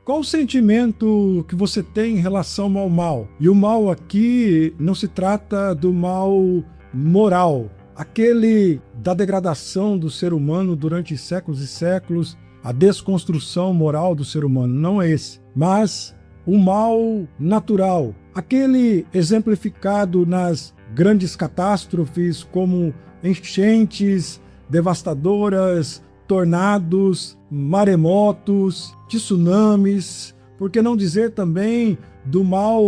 Qual o sentimento que você tem em relação ao mal? E o mal aqui não se trata do mal moral, aquele da degradação do ser humano durante séculos e séculos, a desconstrução moral do ser humano, não é esse. Mas o mal natural, aquele exemplificado nas grandes catástrofes como enchentes devastadoras, tornados, maremotos, tsunamis, por que não dizer também do mal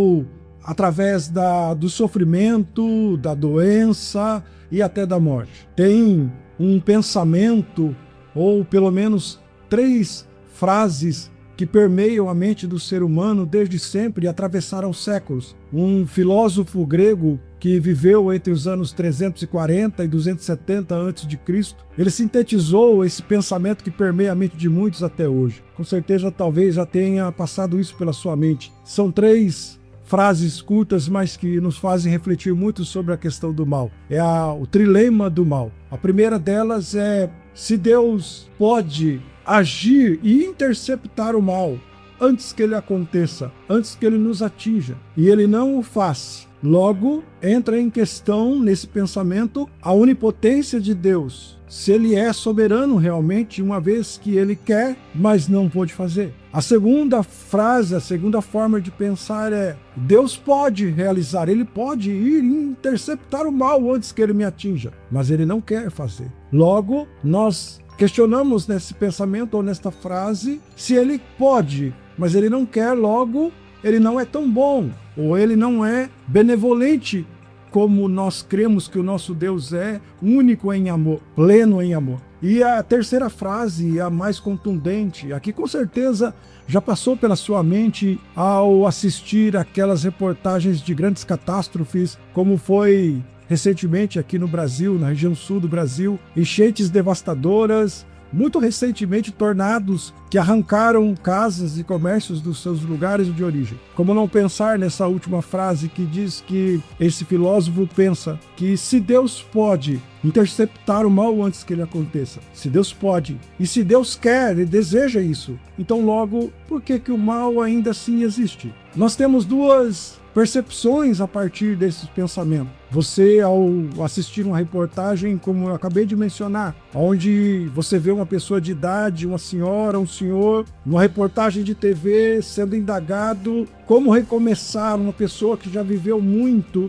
através do sofrimento, da doença e até da morte. Tem um pensamento, ou pelo menos 3 frases que permeiam a mente do ser humano desde sempre e atravessaram séculos. Um filósofo grego que viveu entre os anos 340 e 270 a.C., ele sintetizou esse pensamento que permeia a mente de muitos até hoje. Com certeza, talvez já tenha passado isso pela sua mente. São 3 frases curtas, mas que nos fazem refletir muito sobre a questão do mal. É o trilema do mal. A primeira delas é: se Deus pode agir e interceptar o mal antes que ele aconteça, antes que ele nos atinja, e ele não o faz, logo entra em questão nesse pensamento a onipotência de Deus, se ele é soberano realmente, uma vez que ele quer, mas não pode fazer. A segunda frase, a segunda forma de pensar é: Deus pode realizar, ele pode ir e interceptar o mal antes que ele me atinja, mas ele não quer fazer. Logo, nós questionamos nesse pensamento ou nesta frase se ele pode, mas ele não quer, logo ele não é tão bom, ou ele não é benevolente como nós cremos que o nosso Deus é, único em amor, pleno em amor. E a terceira frase, a mais contundente, aqui com certeza já passou pela sua mente ao assistir aquelas reportagens de grandes catástrofes, como foi recentemente aqui no Brasil, na região sul do Brasil, enchentes devastadoras, muito recentemente tornados que arrancaram casas e comércios dos seus lugares de origem. Como não pensar nessa última frase que diz que esse filósofo pensa que se Deus pode interceptar o mal antes que ele aconteça, se Deus pode, e se Deus quer e deseja isso, então logo, por que o mal ainda assim existe? Nós temos 2 percepções a partir desses pensamentos. Você, ao assistir uma reportagem, como eu acabei de mencionar, onde você vê uma pessoa de idade, uma senhora, um senhor, numa reportagem de TV, sendo indagado como recomeçar, uma pessoa que já viveu muito,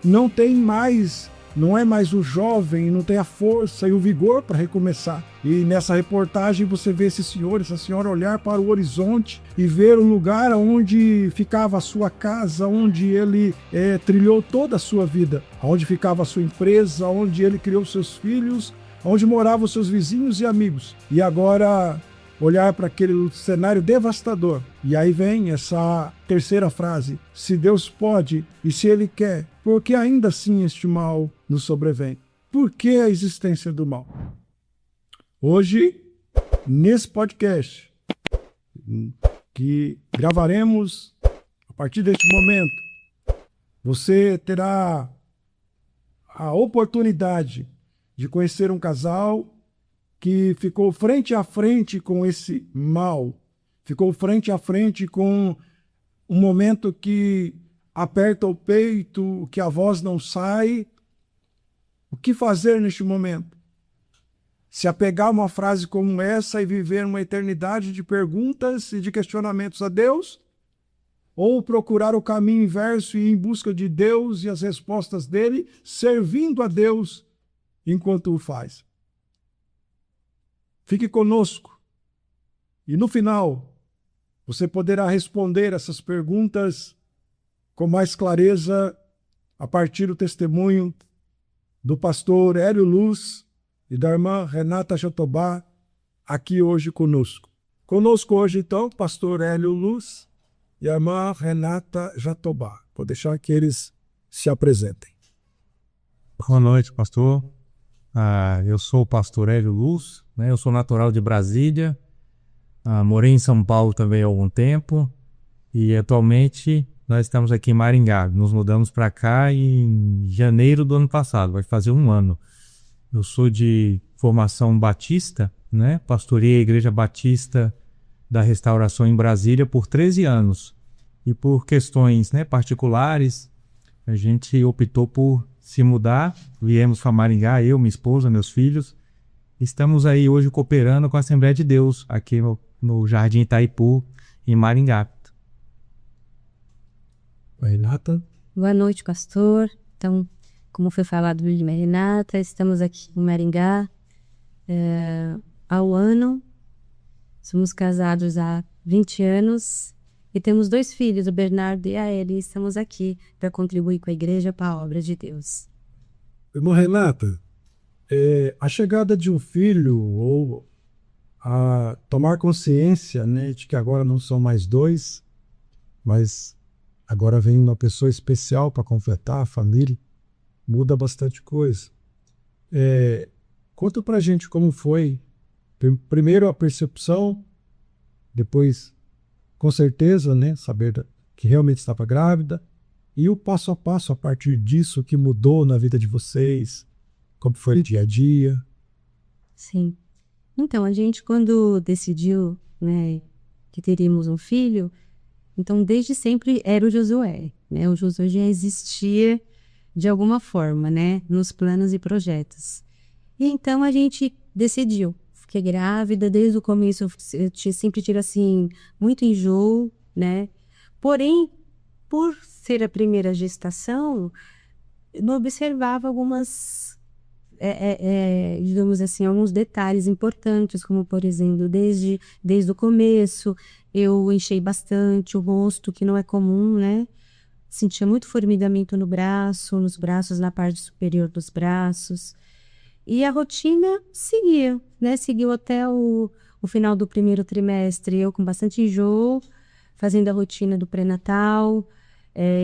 não é mais o jovem, não tem a força e o vigor para recomeçar. E nessa reportagem você vê esse senhor, essa senhora olhar para o horizonte e ver o lugar onde ficava a sua casa, onde ele trilhou toda a sua vida, onde ficava a sua empresa, onde ele criou seus filhos, onde moravam os seus vizinhos e amigos. E agora olhar para aquele cenário devastador. E aí vem essa terceira frase: se Deus pode e se ele quer, por que ainda assim este mal nos sobrevém? Por que a existência do mal? Hoje, nesse podcast, que gravaremos a partir deste momento, você terá a oportunidade de conhecer um casal que ficou frente a frente com esse mal, ficou frente a frente com um momento que aperta o peito, que a voz não sai. O que fazer neste momento? Se apegar a uma frase como essa e viver uma eternidade de perguntas e de questionamentos a Deus? Ou procurar o caminho inverso e ir em busca de Deus e as respostas dele, servindo a Deus enquanto o faz? Fique conosco e no final você poderá responder essas perguntas com mais clareza a partir do testemunho do pastor Hélio Luz e da irmã Renata Jatobá aqui hoje conosco. Conosco hoje então, pastor Hélio Luz e a irmã Renata Jatobá. Vou deixar que eles se apresentem. Boa noite, pastor. Eu sou o pastor Hélio Luz, né? Eu sou natural de Brasília, morei em São Paulo também há algum tempo e atualmente nós estamos aqui em Maringá. Nos mudamos para cá em janeiro do ano passado, vai fazer 1 ano. Eu sou de formação batista, né? Pastorei a Igreja Batista da restauração em Brasília por 13 anos. E por questões, né, particulares, a gente optou por se mudar. Viemos para Maringá, eu, minha esposa, meus filhos. Estamos aí hoje cooperando com a Assembleia de Deus, aqui no Jardim Itaipu, em Maringá. Renata? Boa noite, pastor. Então, como foi falado de Renata, estamos aqui em Maringá há um ano. Somos casados há 20 anos e temos 2 filhos, o Bernardo e a Eli. Estamos aqui para contribuir com a igreja para a obra de Deus. Irmã Renata, a chegada de um filho ou a tomar consciência, né, de que agora não são mais 2, mas agora vem uma pessoa especial para completar a família, muda bastante coisa. Conta pra gente como foi, primeiro a percepção, depois, com certeza, né, saber que realmente estava grávida, e o passo a passo a partir disso que mudou na vida de vocês, como foi o dia a dia. Sim. Então, a gente quando decidiu, né, que teríamos um filho, então desde sempre era o Josué, né? O Josué já existia de alguma forma, né, nos planos e projetos. E então a gente decidiu. Fiquei grávida, desde o começo eu sempre tive assim, muito enjoo, né? Porém, por ser a primeira gestação, eu não observava algumas, digamos assim, alguns detalhes importantes, como por exemplo, desde o começo, eu enchei bastante o rosto, que não é comum, né? Sentia muito formigamento no braço, nos braços, na parte superior dos braços. E a rotina seguia, né? Seguiu até o final do primeiro trimestre, eu com bastante enjoo, fazendo a rotina do pré-natal,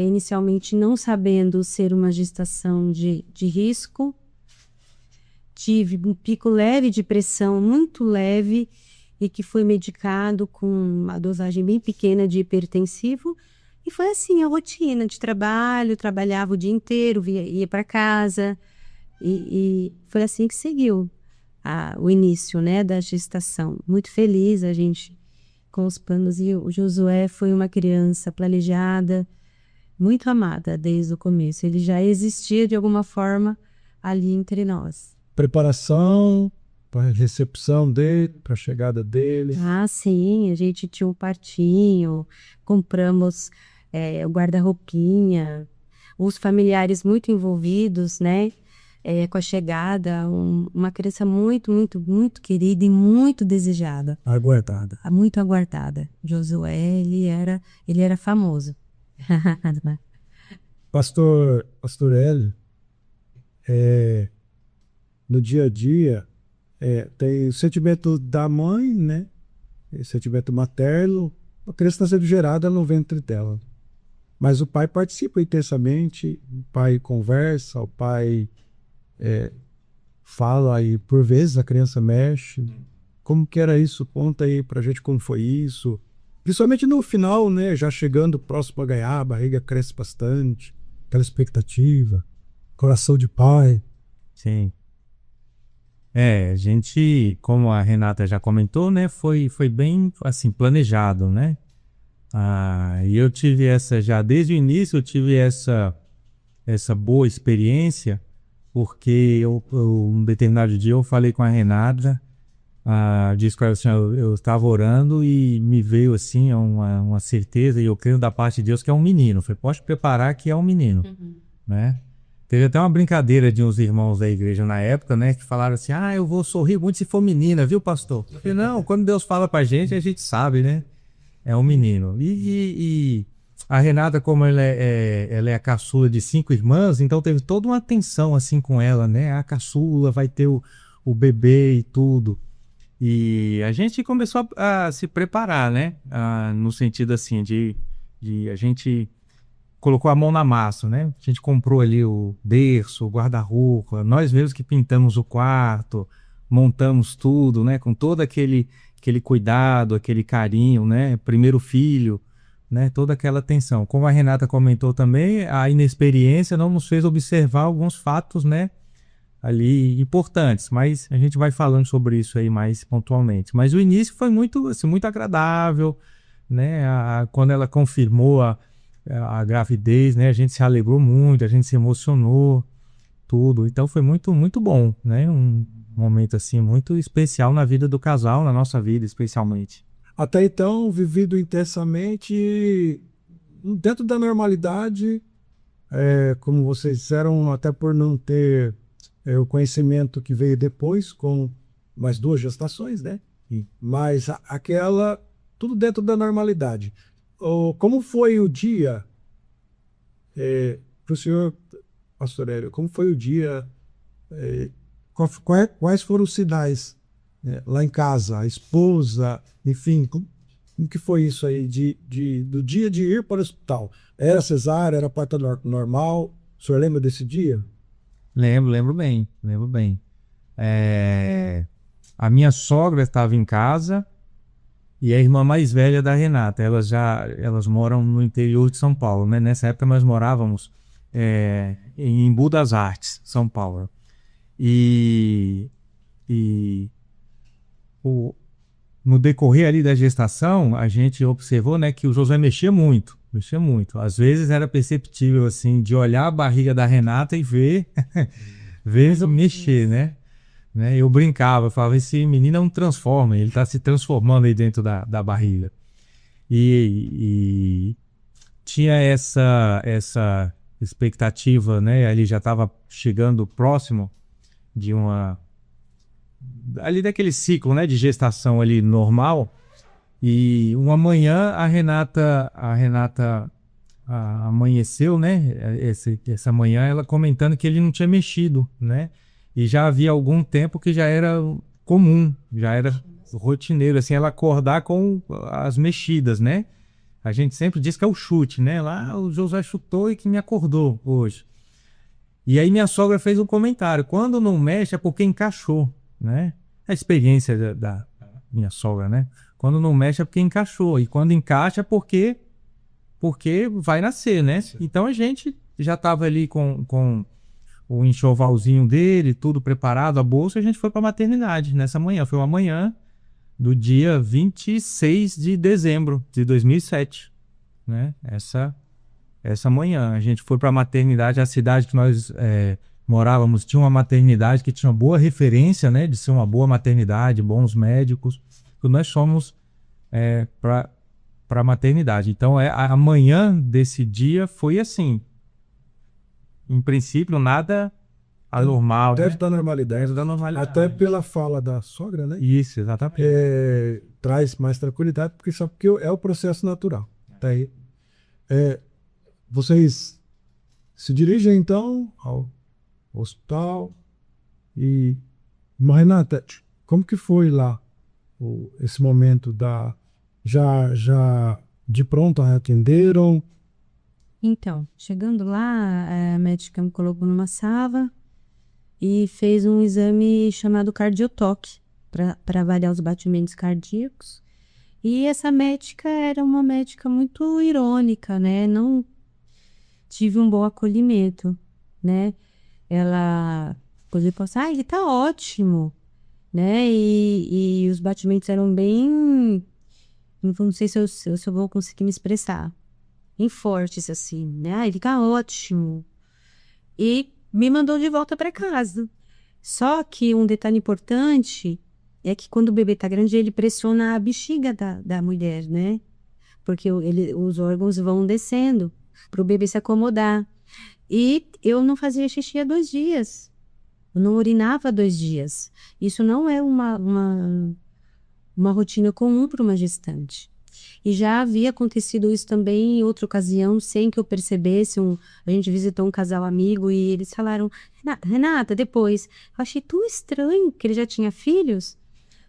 inicialmente não sabendo ser uma gestação de risco. Tive um pico leve de pressão, muito leve, e que foi medicado com uma dosagem bem pequena de hipertensivo. E foi assim a rotina de trabalho, trabalhava o dia inteiro, ia para casa, e foi assim que seguiu o início, né, da gestação. Muito feliz a gente com os planos, e o Josué foi uma criança planejada, muito amada desde o começo. Ele já existia de alguma forma ali entre nós. Preparação para a recepção dele, para a chegada dele. Ah, sim, a gente tinha um quartinho, compramos o guarda-roupinha, os familiares muito envolvidos, né? Com a chegada, uma criança muito, muito, muito querida e muito desejada. Aguardada. Muito aguardada. Josué, ele era famoso. Pastor Hélio, no dia a dia, tem o sentimento da mãe, né? O sentimento materno. A criança está sendo gerada no ventre dela. Mas o pai participa intensamente, o pai conversa, o pai fala, e por vezes a criança mexe. Como que era isso? Conta aí pra gente como foi isso. Principalmente no final, né? Já chegando próximo a ganhar, a barriga cresce bastante, aquela expectativa, coração de pai. Sim. A gente, como a Renata já comentou, né, foi bem assim planejado, né? E eu tive desde o início eu tive essa boa experiência, porque um determinado dia eu falei com a Renata, disse com ela assim, eu estava orando e me veio assim uma certeza, e eu creio da parte de Deus que é um menino. Eu falei, pode preparar que é um menino, né? Teve até uma brincadeira de uns irmãos da igreja na época, né, que falaram assim, eu vou sorrir muito se for menina, viu, pastor? Eu falei, não, quando Deus fala pra gente, a gente sabe, né? É um menino. E a Renata, como ela é a caçula de 5 irmãs, então teve toda uma atenção assim com ela, né? A caçula vai ter o bebê e tudo. E a gente começou a se preparar, né? No sentido assim, de a gente colocou a mão na massa, né? A gente comprou ali o berço, o guarda-roupa, nós mesmos que pintamos o quarto, montamos tudo, né? Com todo aquele cuidado, aquele carinho, né? Primeiro filho, né? Toda aquela atenção. Como a Renata comentou também, a inexperiência não nos fez observar alguns fatos, né? ali importantes, mas a gente vai falando sobre isso aí mais pontualmente. Mas o início foi muito, assim, muito agradável, né? Quando ela confirmou a gravidez, né? A gente se alegrou muito, a gente se emocionou, tudo. Então foi muito, muito bom, né? Um momento assim muito especial na vida do casal, na nossa vida especialmente. Até então, vivido intensamente, dentro da normalidade, como vocês disseram, até por não ter o conhecimento que veio depois, com mais 2 gestações, né? Mas aquela, tudo dentro da normalidade. Como foi o dia, para o senhor, pastor Hélio, como foi o dia, quais foram os sinais lá em casa, a esposa, enfim, como que foi isso aí, do dia de ir para o hospital? Era cesárea, era parto normal? O senhor lembra desse dia? Lembro bem, lembro bem. A minha sogra estava em casa e a irmã mais velha da Renata. Elas moram no interior de São Paulo, né? Nessa época nós morávamos em Embu das Artes, São Paulo. E no decorrer ali da gestação, a gente observou, né, que o Josué mexia muito. Às vezes era perceptível, assim, de olhar a barriga da Renata e ver mexer, né? Eu brincava, eu falava, esse menino é um transformer, ele está se transformando aí dentro da barriga. E tinha essa expectativa, né? Ali já estava chegando próximo de ali daquele ciclo, né, de gestação ali normal. E uma manhã a Renata amanheceu, né? Essa manhã ela comentando que ele não tinha mexido, né? E já havia algum tempo que já era comum, já era rotineiro, assim, ela acordar com as mexidas, né? A gente sempre diz que é o chute, né? Lá o Josué chutou e que me acordou hoje. E aí minha sogra fez um comentário: quando não mexe é porque encaixou, né? A experiência da minha sogra, né? Quando não mexe é porque encaixou. E quando encaixa é porque vai nascer, né? Sim. Então a gente já estava ali com o enxovalzinho dele, tudo preparado, a bolsa, e a gente foi para a maternidade nessa manhã. Foi uma manhã do dia 26 de dezembro de 2007, né? Essa manhã a gente foi para a maternidade. A cidade que nós morávamos tinha uma maternidade que tinha boa referência, né? De ser uma boa maternidade, bons médicos. Então nós fomos para a maternidade. Então a manhã desse dia foi assim, em princípio nada anormal, dentro, né? da normalidade. Dentro da normalidade. Até pela fala da sogra, né? Isso, exatamente. Traz mais tranquilidade, porque é o processo natural. Tá aí. Vocês se dirigem então ao hospital e... Mas, Renata, como que foi lá esse momento já de pronto atenderam? Então, chegando lá, a médica me colocou numa sala e fez um exame chamado cardiotoque para avaliar os batimentos cardíacos. E essa médica era uma médica muito irônica, né? Não tive um bom acolhimento, né? Ela podia passar, ele tá ótimo, né? E os batimentos eram bem... Não sei se eu vou conseguir me expressar. Bem fortes, assim, né? Ele tá ótimo. E me mandou de volta para casa. Só que um detalhe importante é que quando o bebê tá grande, ele pressiona a bexiga da mulher, né? Porque os órgãos vão descendo para o bebê se acomodar. E eu não fazia xixi há 2 dias. Eu não urinava há 2 dias. Isso não é uma rotina comum para uma gestante. E já havia acontecido isso também em outra ocasião, sem que eu percebesse. A gente visitou um casal amigo e eles falaram: Renata, depois, eu achei tão estranho que ele já tinha filhos.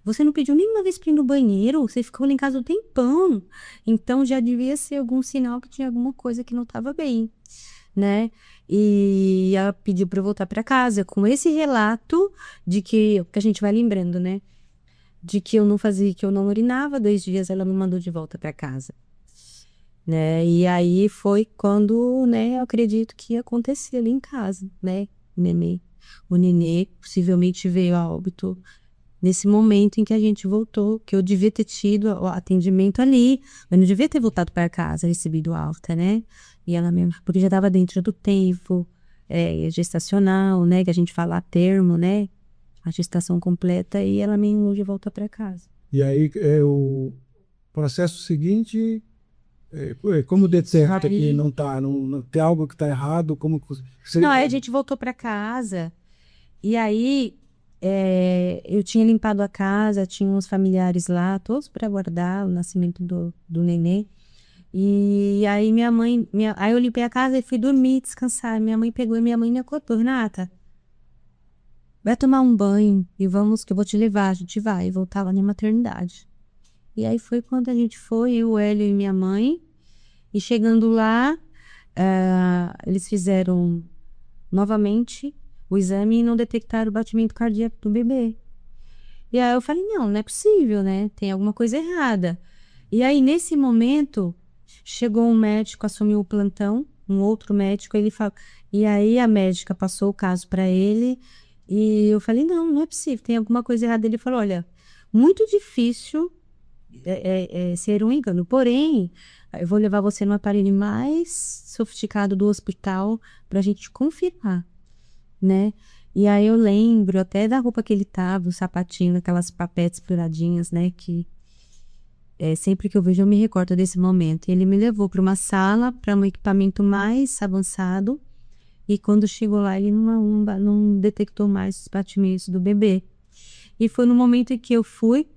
Você não pediu nenhuma vez para ir no banheiro, você ficou lá em casa um tempão. Então já devia ser algum sinal que tinha alguma coisa que não estava bem, né? E ela pediu para eu voltar para casa com esse relato de que a gente vai lembrando, né? De que eu não fazia, que eu não urinava 2 dias, ela me mandou de volta para casa, né? E aí foi quando, né, eu acredito que ia acontecer ali em casa, né, neném. O nenê possivelmente veio a óbito nesse momento em que a gente voltou, que eu devia ter tido o atendimento ali, eu não devia ter voltado para casa, recebido alta, né? E ela mesmo, porque já estava dentro do tempo gestacional, né? Que a gente fala a termo, né? A gestação completa, e ela mesmo hoje volta para casa. E aí o processo seguinte, como detecta que não tá, não tem algo que está errado, como você... Não, aí a gente voltou para casa, e aí eu tinha limpado a casa, tinha uns familiares lá, todos para aguardar o nascimento do nenê. E aí minha mãe, aí eu limpei a casa e fui dormir, descansar. Minha mãe pegou e minha mãe me acordou: Renata, vai tomar um banho e vamos, que eu vou te levar. A gente vai voltar lá na maternidade. E aí foi quando a gente foi, eu, o Hélio e minha mãe. E chegando lá, eles fizeram novamente o exame e não detectaram o batimento cardíaco do bebê. E aí eu falei, não é possível, né? Tem alguma coisa errada. E aí, nesse momento, chegou um médico, assumiu o plantão, um outro médico, e aí a médica passou o caso para ele, e eu falei, não é possível, tem alguma coisa errada. Ele falou, olha, muito difícil ser um engano, porém, eu vou levar você no aparelho mais sofisticado do hospital para a gente confirmar, né? E aí eu lembro até da roupa que ele tava, o sapatinho, aquelas papetes pluradinhas, né? Que sempre que eu vejo eu me recordo desse momento. E ele me levou para uma sala, para um equipamento mais avançado. E quando chegou lá, ele não detectou mais os batimentos do bebê. E foi no momento em que eu fui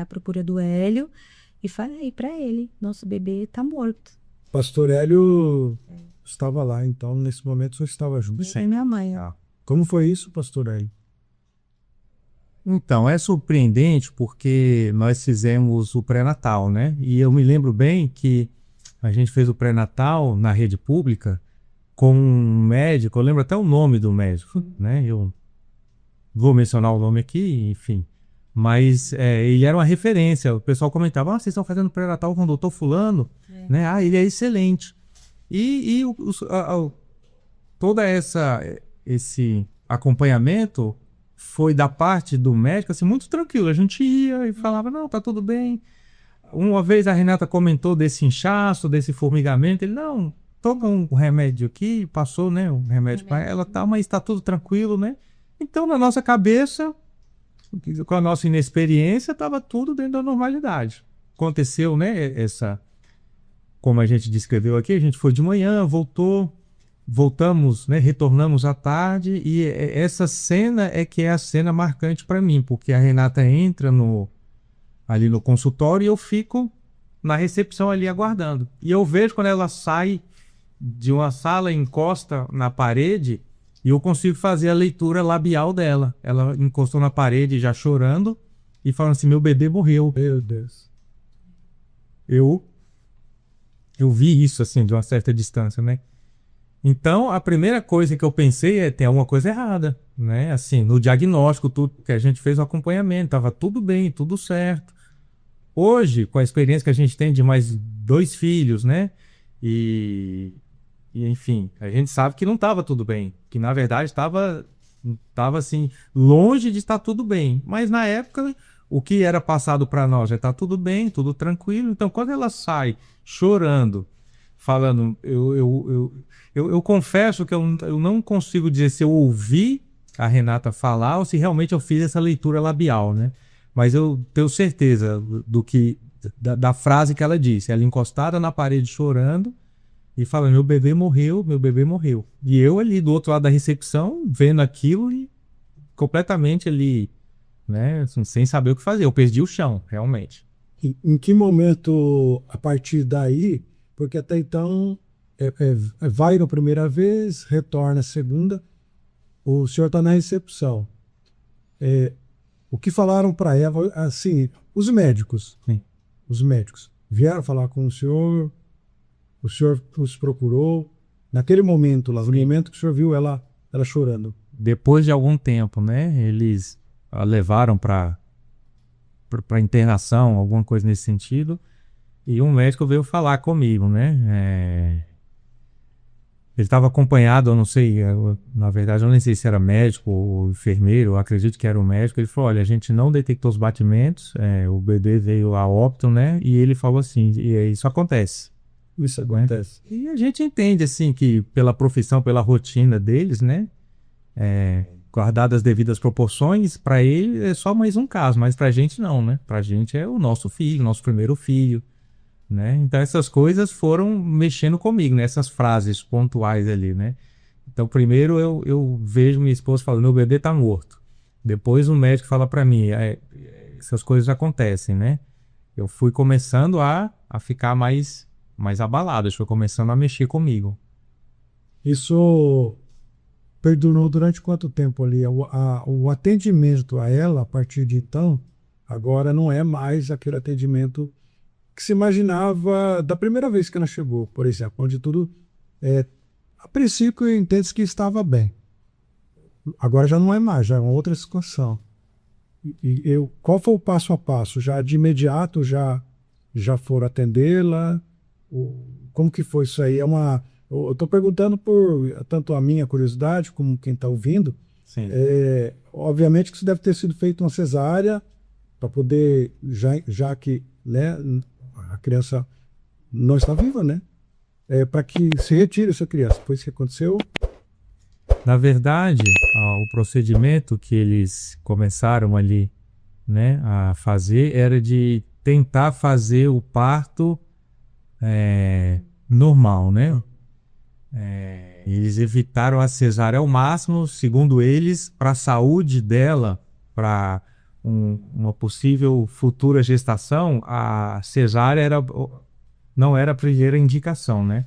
à procura do Hélio e falei para ele, nosso bebê tá morto. Pastor Hélio estava lá, então, nesse momento, você estava junto. Sim. Minha mãe. Como foi isso, pastor Hélio? Então, é surpreendente porque nós fizemos o pré-natal, né? E eu me lembro bem que a gente fez o pré-natal na rede pública com um médico, eu lembro até o nome do médico, né? Eu vou mencionar o nome aqui, enfim. Mas ele era uma referência, o pessoal comentava, vocês estão fazendo pré-natal com o doutor fulano, né? Ele é excelente. E todo esse acompanhamento foi da parte do médico, assim, muito tranquilo. A gente ia e falava, não, tá tudo bem. Uma vez a Renata comentou desse inchaço, desse formigamento. Ele, não, toma um remédio aqui, passou, né, um remédio para ela, tá, mas tá tudo tranquilo, né? Então, na nossa cabeça, com a nossa inexperiência, tava tudo dentro da normalidade. Aconteceu, né, como a gente descreveu aqui, a gente foi de manhã, voltamos, né, retornamos à tarde, e essa cena que é a cena marcante para mim, porque a Renata entra ali no consultório e eu fico na recepção ali aguardando. E eu vejo quando ela sai de uma sala e encosta na parede, e eu consigo fazer a leitura labial dela. Ela encostou na parede já chorando e falando assim, meu bebê morreu. Meu Deus. Eu vi isso, assim, de uma certa distância, né? Então, a primeira coisa que eu pensei tem alguma coisa errada, né? Assim, no diagnóstico, tudo que a gente fez o acompanhamento, tava tudo bem, tudo certo. Hoje, com a experiência que a gente tem de mais 2 filhos, né? E enfim, a gente sabe que não tava tudo bem, que na verdade tava assim, longe de estar tudo bem. Mas na época, o que era passado para nós já tá tudo bem, tudo tranquilo. Então, quando ela sai chorando, falando, eu confesso que eu não consigo dizer se eu ouvi a Renata falar ou se realmente eu fiz essa leitura labial, né? Mas eu tenho certeza da frase que ela disse. Ela encostada na parede chorando e falando, meu bebê morreu. E eu ali do outro lado da recepção, vendo aquilo e completamente ali, né, sem saber o que fazer. Eu perdi o chão, realmente. Em que momento, a partir daí, porque até então vai na primeira vez, retorna a segunda, o senhor está na recepção. O que falaram para ela, assim, os médicos vieram falar com o senhor os procurou, naquele momento lá, no momento que o senhor viu ela chorando. Depois de algum tempo, né, eles a levaram para internação, alguma coisa nesse sentido, e um médico veio falar comigo, né, Ele estava acompanhado, eu não sei, na verdade eu nem sei se era médico ou enfermeiro, eu acredito que era um médico. Ele falou, olha, a gente não detectou os batimentos, o bebê veio a óbito, né? E ele falou assim, isso acontece. Isso acontece. Né? E a gente entende, assim, que pela profissão, pela rotina deles, né? Guardadas as devidas proporções, para ele é só mais um caso, mas pra gente não, né? Pra gente é o nosso filho, nosso primeiro filho. Né? Então essas coisas foram mexendo comigo, né? Essas frases pontuais ali, né? Então primeiro eu vejo minha esposa falando, meu bebê tá morto. Depois o médico fala para mim, essas coisas acontecem, né? Eu fui começando a ficar mais abalado, foi começando a mexer comigo. Isso perdurou durante quanto tempo ali? O atendimento a ela, a partir de então, agora não é mais aquele atendimento que se imaginava da primeira vez que ela chegou, por exemplo, onde tudo, a princípio, entende-se que estava bem. Agora já não é mais, já é uma outra situação. Qual foi o passo a passo? Já de imediato já foram atendê-la? Como que foi isso aí? Eu estou perguntando por tanto a minha curiosidade como quem está ouvindo. Sim. Obviamente que isso deve ter sido feito uma cesárea para poder, já que, né, a criança não está viva, né? Para que se retire essa criança. Foi isso que aconteceu? Na verdade, o procedimento que eles começaram ali, né, a fazer era de tentar fazer o parto normal, né? Eles evitaram a cesárea ao máximo, segundo eles, para a saúde dela, para uma possível futura gestação, a cesárea não era a primeira indicação, né?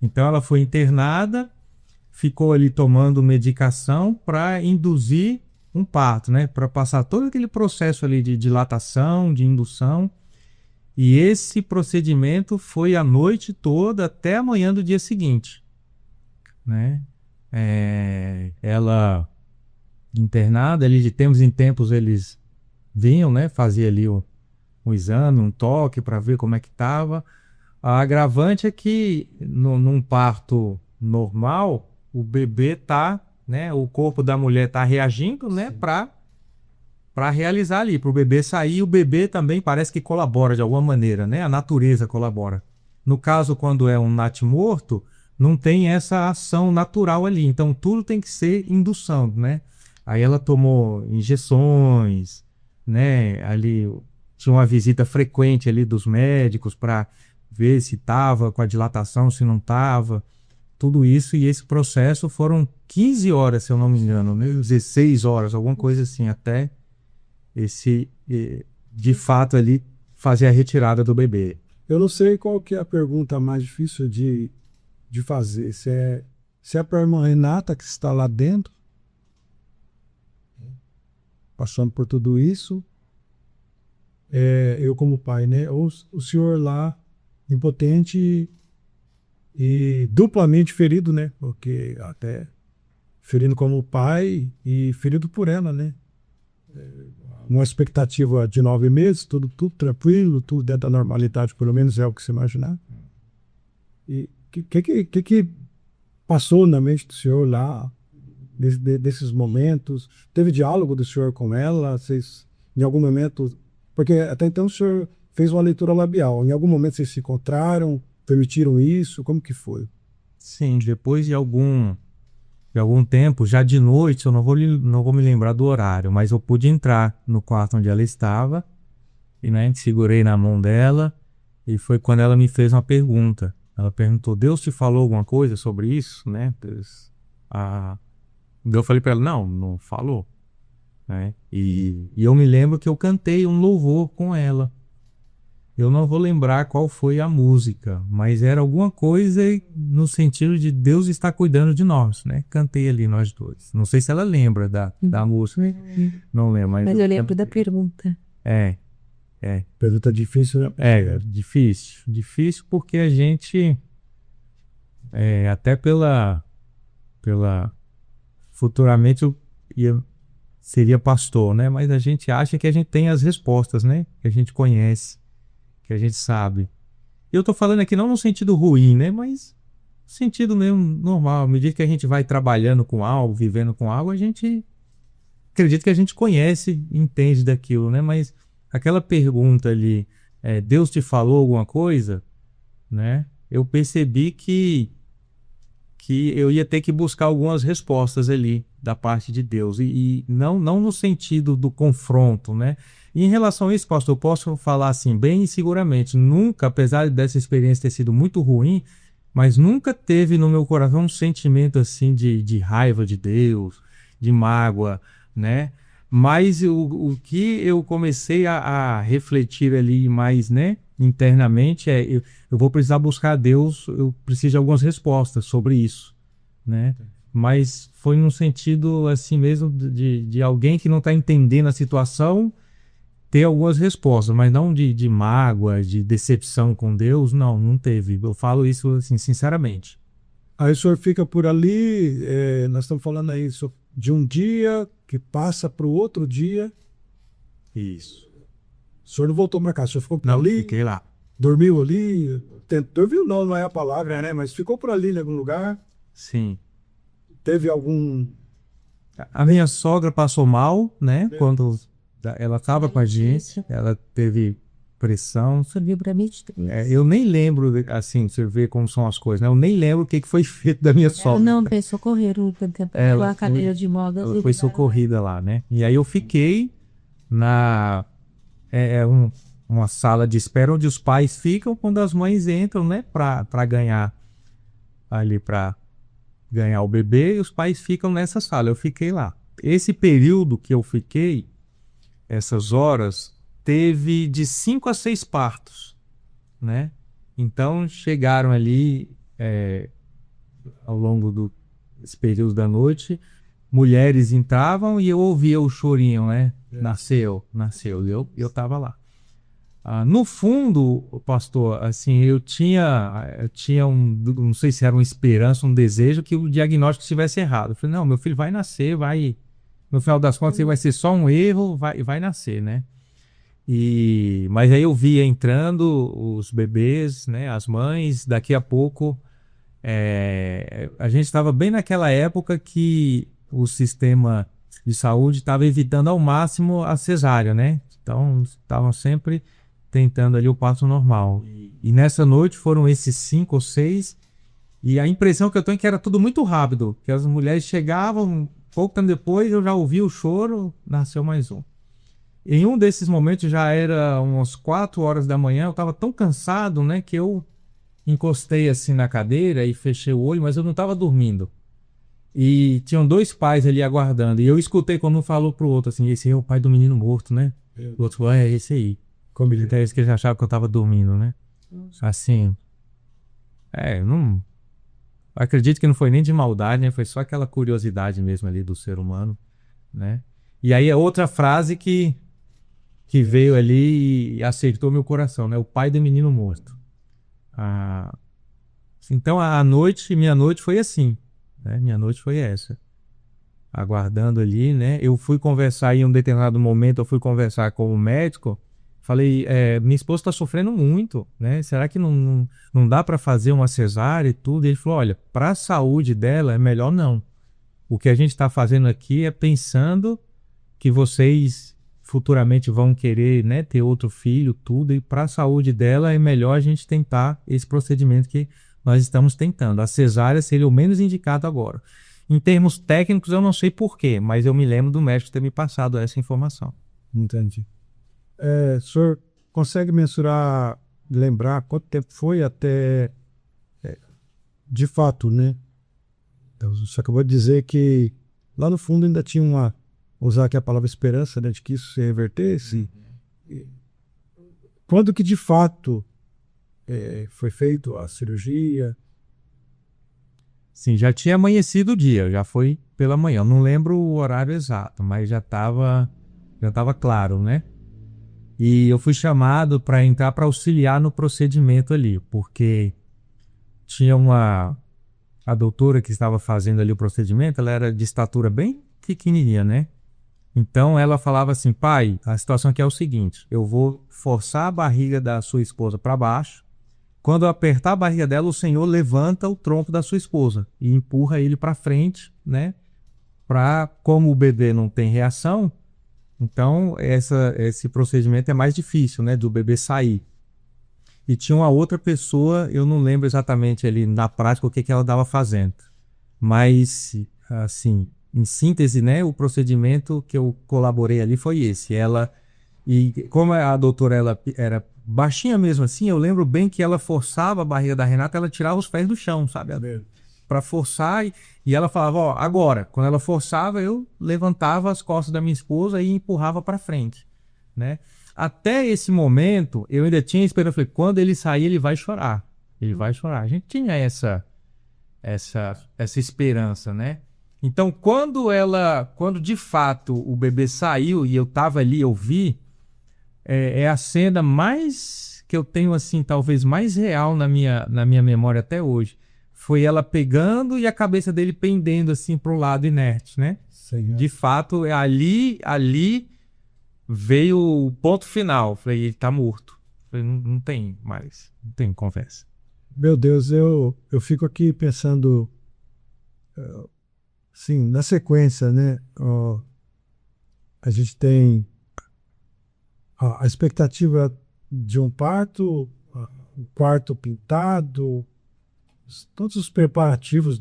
Então ela foi internada, ficou ali tomando medicação para induzir um parto, né? Para passar todo aquele processo ali de dilatação, de indução. E esse procedimento foi a noite toda até a manhã do dia seguinte, né? Ela internada, ali de tempos em tempos eles vinham, né? Fazia ali um exame, um toque para ver como é que estava. A agravante é que num parto normal, o bebê tá, né? O corpo da mulher tá reagindo, né? Para realizar ali, para o bebê sair. O bebê também parece que colabora de alguma maneira, né? A natureza colabora. No caso, quando é um natimorto, não tem essa ação natural ali. Então, tudo tem que ser indução, né? Aí ela tomou injeções, né? Ali tinha uma visita frequente ali dos médicos para ver se estava com a dilatação, se não estava. Tudo isso, e esse processo foram 15 horas, se eu não me engano, né? 16 horas, alguma coisa assim, até de fato ali fazer a retirada do bebê. Eu não sei qual que é a pergunta mais difícil de fazer. Se é para a irmã Renata que está lá dentro, passando por tudo isso, eu como pai, né? Ou o senhor lá, impotente e duplamente ferido, né? Porque até ferido como pai e ferido por ela, né? Uma expectativa de 9 meses, tudo tranquilo, tudo dentro da normalidade, pelo menos é o que se imaginar. E o que passou na mente do senhor lá, desses momentos? Teve diálogo do senhor com ela? Vocês, em algum momento... Porque até então o senhor fez uma leitura labial. Em algum momento vocês se encontraram, permitiram isso? Como que foi? Sim, depois de algum tempo, já de noite, eu não vou me lembrar do horário, mas eu pude entrar no quarto onde ela estava e, né, segurei na mão dela, e foi quando ela me fez uma pergunta. Ela perguntou, Deus te falou alguma coisa sobre isso, né? Eu falei para ela, não falou, né? E eu me lembro que eu cantei um louvor com ela. Eu não vou lembrar qual foi a música, mas era alguma coisa no sentido de Deus está cuidando de nós, né? Cantei ali nós dois. Não sei se ela lembra da música. Não lembro. Mas eu lembro da pergunta. Pergunta difícil, né? Difícil. Difícil porque a gente, até pela futuramente eu seria pastor, né? Mas a gente acha que a gente tem as respostas, né? Que a gente conhece, que a gente sabe. Eu tô falando aqui não no sentido ruim, né? Mas sentido mesmo normal. À medida que a gente vai trabalhando com algo, vivendo com algo, a gente acredita que a gente conhece, entende daquilo, né? Mas aquela pergunta ali, Deus te falou alguma coisa, né? Eu percebi que eu ia ter que buscar algumas respostas ali da parte de Deus e não no sentido do confronto, né? E em relação a isso, pastor, eu posso falar assim bem seguramente, nunca, apesar dessa experiência ter sido muito ruim, mas nunca teve no meu coração um sentimento assim de raiva de Deus, de mágoa, né? Mas o que eu comecei a refletir ali mais, né, internamente eu vou precisar buscar a Deus, eu preciso de algumas respostas sobre isso, né? Mas foi num sentido assim mesmo de alguém que não está entendendo a situação ter algumas respostas, mas não de mágoa, de decepção com Deus, não teve. Eu falo isso assim, sinceramente. Aí o senhor fica por ali, nós estamos falando aí de um dia que passa para o outro dia. Isso. O senhor não voltou para cá, o senhor ficou por Não, ali? fiquei lá. Dormiu ali? Dormiu não é a palavra, né? Mas ficou por ali em algum lugar? Sim. Teve algum... A minha sogra passou mal, né? Quando ela estava com a gente, ela teve pressão. Serviu para mim. Eu nem lembro, assim, você vê como são as coisas, né? Eu nem lembro o que foi feito da minha sogra. Não, socorreram com a cadeira de moda. Ela foi socorrida lá, né? E aí eu fiquei uma sala de espera onde os pais ficam quando as mães entram, né? Para ganhar ali, para ganhar o bebê, e os pais ficam nessa sala. Eu fiquei lá. Esse período que eu fiquei, essas horas, teve de 5 a 6 partos, né? Então chegaram ali ao longo desse período da noite, mulheres entravam e eu ouvia o chorinho, né? Nasceu, e eu tava lá. No fundo, pastor, assim, eu tinha não sei se era uma esperança, um desejo que o diagnóstico estivesse errado. Eu falei, não, meu filho vai nascer, no final das contas vai ser só um erro, vai nascer, né? Mas aí eu via entrando os bebês, né, as mães, daqui a pouco a gente estava bem naquela época que o sistema de saúde estava evitando ao máximo a cesárea, né? Então estavam sempre tentando ali o parto normal. E nessa noite foram esses 5 ou 6, e a impressão que eu tenho é que era tudo muito rápido, que as mulheres chegavam, pouco tempo depois eu já ouvi o choro, nasceu mais um. Em um desses momentos já era umas 4 horas da manhã, eu estava tão cansado, né, que eu encostei assim na cadeira e fechei o olho, mas eu não estava dormindo. E tinham 2 pais ali aguardando, e eu escutei quando um falou pro outro assim, esse é o pai do menino morto, né? O outro falou, esse aí. Então é isso que eles achavam que eu estava dormindo, né? Assim, não... Acredito que não foi nem de maldade, né? Foi só aquela curiosidade mesmo ali do ser humano, né? E aí é outra frase que veio ali e acertou meu coração, né? O pai do menino morto. Então minha noite foi assim, né? Minha noite foi essa. Aguardando ali, né? Eu fui conversar em um determinado momento, eu fui conversar com o médico, falei, minha esposa está sofrendo muito, né? Será que não dá para fazer uma cesárea e tudo? E ele falou, olha, para a saúde dela é melhor não. O que a gente está fazendo aqui é pensando que vocês futuramente vão querer, né, ter outro filho, tudo, e para a saúde dela é melhor a gente tentar esse procedimento que nós estamos tentando. A cesárea seria o menos indicado agora. Em termos técnicos, eu não sei porquê, mas eu me lembro do médico ter me passado essa informação. Entendi. O senhor consegue mensurar, lembrar quanto tempo foi até, de fato, né? Então, você acabou de dizer que lá no fundo ainda tinha usar aqui a palavra esperança, né, de que isso se revertesse. Quando que de fato foi feita a cirurgia? Sim, já tinha amanhecido o dia, já foi pela manhã. Eu não lembro o horário exato, mas já estava claro, né? E eu fui chamado para entrar para auxiliar no procedimento ali, porque tinha a doutora que estava fazendo ali o procedimento, ela era de estatura bem pequenininha, né? Então ela falava assim, pai, a situação aqui é o seguinte, eu vou forçar a barriga da sua esposa para baixo, quando apertar a barriga dela, o Senhor levanta o tronco da sua esposa e empurra ele para frente, né? Como o bebê não tem reação, então esse procedimento é mais difícil, né? Do bebê sair. E tinha uma outra pessoa, eu não lembro exatamente ali na prática o que ela estava fazendo. Mas, assim, em síntese, né? O procedimento que eu colaborei ali foi esse. E como a doutora ela era baixinha mesmo assim, eu lembro bem que ela forçava a barriga da Renata, ela tirava os pés do chão, sabe? Para forçar, e ela falava, ó, agora. Quando ela forçava, eu levantava as costas da minha esposa e empurrava para frente, né? Até esse momento, eu ainda tinha esperança, falei, quando ele sair, ele vai chorar. Ele vai chorar. A gente tinha essa esperança, né? Então, quando de fato o bebê saiu e eu tava ali, eu vi, é a cena mais que eu tenho, assim, talvez mais real na minha memória até hoje. Foi ela pegando e a cabeça dele pendendo, assim, pro lado inerte, né? Sim, De fato, ali veio o ponto final. Falei, ele tá morto. Falei, não tem mais, não tem conversa. Meu Deus, eu fico aqui pensando, sim, na sequência, né? A gente tem a expectativa de um parto, o quarto pintado, todos os preparativos